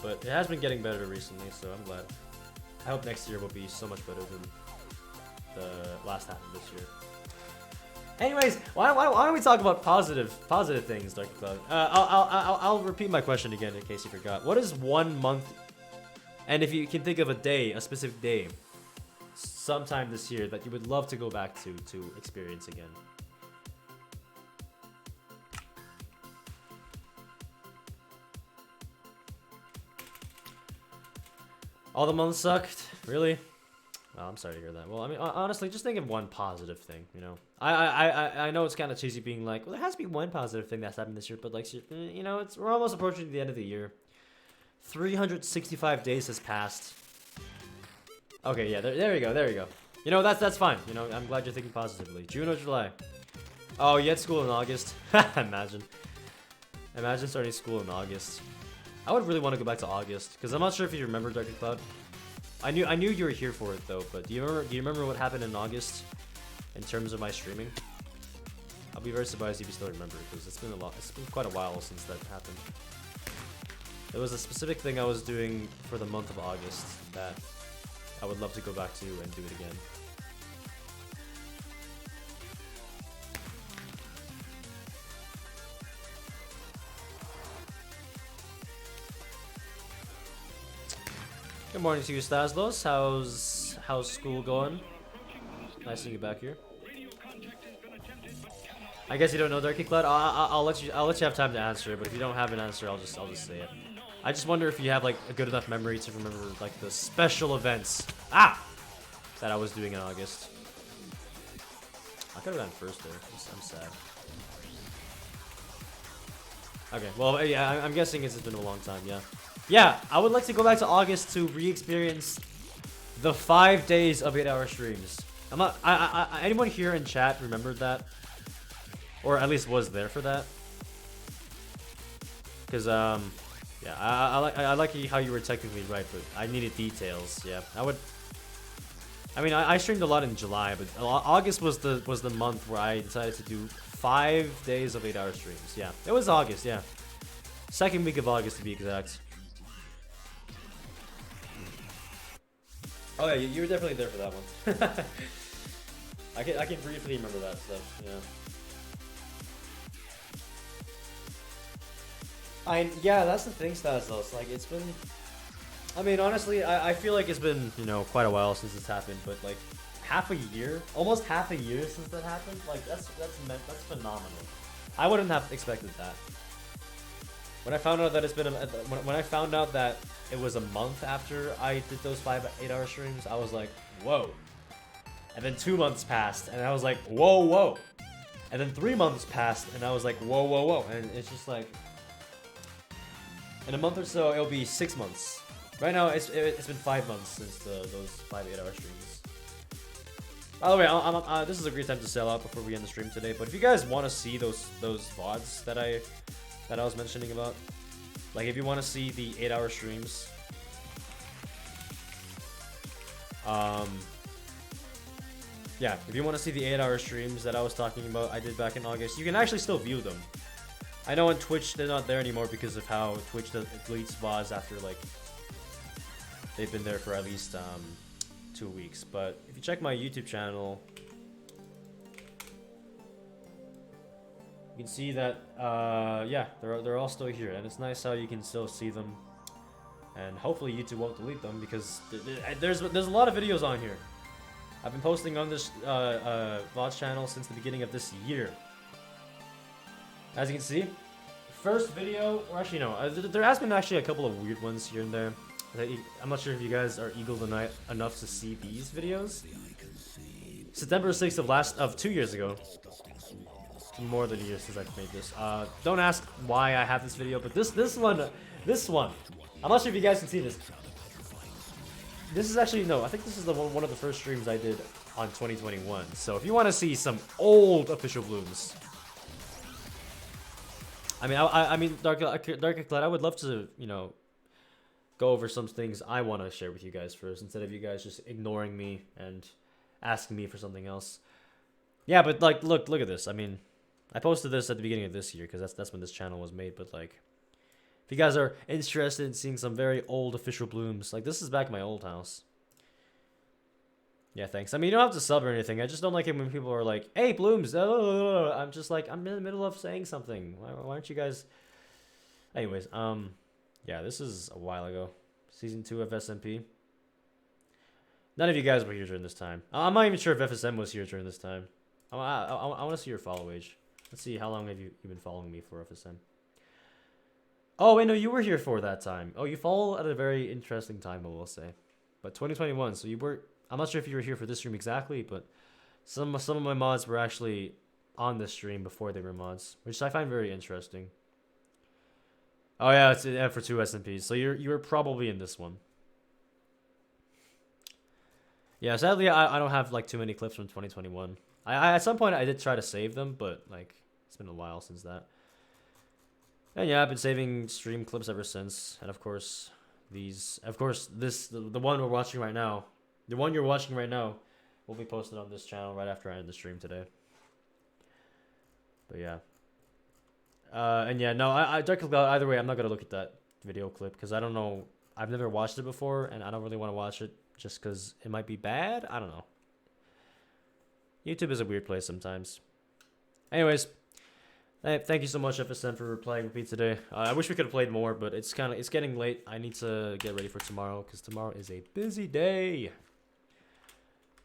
But it has been getting better recently, so I'm glad. I hope next year will be so much better than the last half of this year. Anyways, why don't we talk about positive things, Dark Cloud? I'll repeat my question again in case you forgot. What is 1 month, and if you can think of a day, a specific day, sometime this year that you would love to go back to experience again? All the months sucked? Really? Oh, I'm sorry to hear that. Well, I mean, honestly, just think of one positive thing, you know? I know it's kind of cheesy being like, well, there has to be one positive thing that's happened this year, but like, you know, we're almost approaching the end of the year. 365 days has passed. Okay, yeah, there you go. You know, that's fine. You know, I'm glad you're thinking positively. June or July? Oh, you had school in August? Imagine starting school in August. I would really want to go back to August, because I'm not sure if you remember Darky Cloud. I knew you were here for it though, but do you remember what happened in August in terms of my streaming? I'll be very surprised if you still remember, because it's been quite a while since that happened. There was a specific thing I was doing for the month of August that I would love to go back to and do it again. Good morning to you, Staslos. How's school going? Nice seeing you back here. I guess you don't know Darky Cloud. I'll let you have time to answer it, but if you don't have an answer, I'll just say it. I just wonder if you have like a good enough memory to remember like the special events that I was doing in August. I could have gone first there. I'm sad. Okay, well, yeah, I'm guessing it's been a long time. Yeah, I would like to go back to August to re-experience the 5 days of 8-hour streams. Anyone here in chat remembered that? or at least was there for that. Because yeah, I like how you were technically right, but I needed details. Yeah, I mean, I streamed a lot in July, but August was the month where I decided to do 5 days of 8-hour streams. Yeah, it was August. Yeah, second week of August to be exact. Oh yeah, you were definitely there for that one. I can briefly remember that stuff. Yeah. Yeah, that's the thing, Stanislas. Like, it's been. I mean, honestly, I feel like it's been, you know, quite a while since this happened, but like half a year, almost half a year since that happened. Like that's phenomenal. I wouldn't have expected that. When I found out that it's been when I found out that it was a month after I did those 5 8-hour streams, I was like, whoa. And then 2 months passed, and I was like, whoa, whoa. And then 3 months passed, and I was like, whoa, whoa, whoa. And it's just like, in a month or so, it'll be 6 months. Right now, it's been 5 months since those 5 8-hour streams. By the way, this is a great time to sell out before we end the stream today. But if you guys want to see those VODs that I was mentioning about, like if you want to see the 8-hour streams, yeah, if you want to see the 8-hour streams that I was talking about, I did back in August, you can actually still view them. I know on Twitch they're not there anymore because of how Twitch deletes VODs after like they've been there for at least 2 weeks. But if you check my YouTube channel, you can see that yeah, they're all still here, and it's nice how you can still see them. And hopefully YouTube won't delete them because there's a lot of videos on here. I've been posting on this VOD channel since the beginning of this year. As you can see, first video, or actually no, there has been actually a couple of weird ones here and there. I'm not sure if you guys are eagle enough to see these videos. September 6th of 2 years ago. More than a year since I've made this. Don't ask why I have this video, but this one, I'm not sure if you guys can see this. This is actually, no, I think this is one of the first streams I did on 2021. So if you want to see some old official blooms, I mean, Dark Eclat, I would love to, you know, go over some things I want to share with you guys first, instead of you guys just ignoring me and asking me for something else. Yeah, but like, look at this. I mean, I posted this at the beginning of this year because that's when this channel was made. But like, if you guys are interested in seeing some very old official blooms, like this is back in my old house. Yeah, thanks. I mean, you don't have to sub or anything. I just don't like it when people are like, "Hey, blooms." Oh. I'm just like, I'm in the middle of saying something. Why aren't you guys? Anyways, yeah, this is a while ago. Season 2 of SMP. None of you guys were here during this time. I'm not even sure if FSM was here during this time. I want to see your follow age. Let's see, how long have you been following me for, FSM? Oh, wait, no, you were here for that time. Oh, you follow at a very interesting time, I will say. But 2021, so you were... I'm not sure if you were here for this stream exactly, but some of my mods were actually on this stream before they were mods, which I find very interesting. Oh yeah, it's for 2 SMPs, so you were probably in this one. Yeah, sadly I don't have like too many clips from 2021. I at some point I did try to save them, but like it's been a while since that. And yeah, I've been saving stream clips ever since, and of course the one we're watching right now. The one you're watching right now will be posted on this channel right after I end the stream today. But yeah. And yeah, no, either way, I'm not going to look at that video clip because I don't know. I've never watched it before, and I don't really want to watch it just because it might be bad. I don't know. YouTube is a weird place sometimes. Anyways, thank you so much, FSM, for playing with me today. I wish we could have played more, but it's getting late. I need to get ready for tomorrow because tomorrow is a busy day.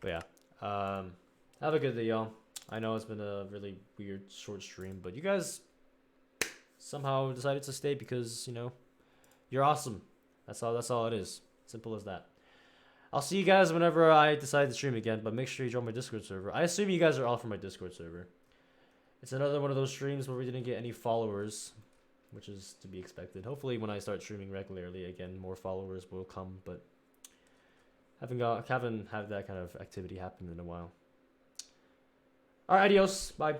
But yeah, have a good day, y'all. I know it's been a really weird short stream, but you guys somehow decided to stay because, you know, you're awesome. That's all it is. Simple as that. I'll see you guys whenever I decide to stream again, but make sure you join my Discord server. I assume you guys are all from my Discord server. It's another one of those streams where we didn't get any followers, which is to be expected. Hopefully when I start streaming regularly again, more followers will come, but haven't had that kind of activity happen in a while. Alright, adios. Bye.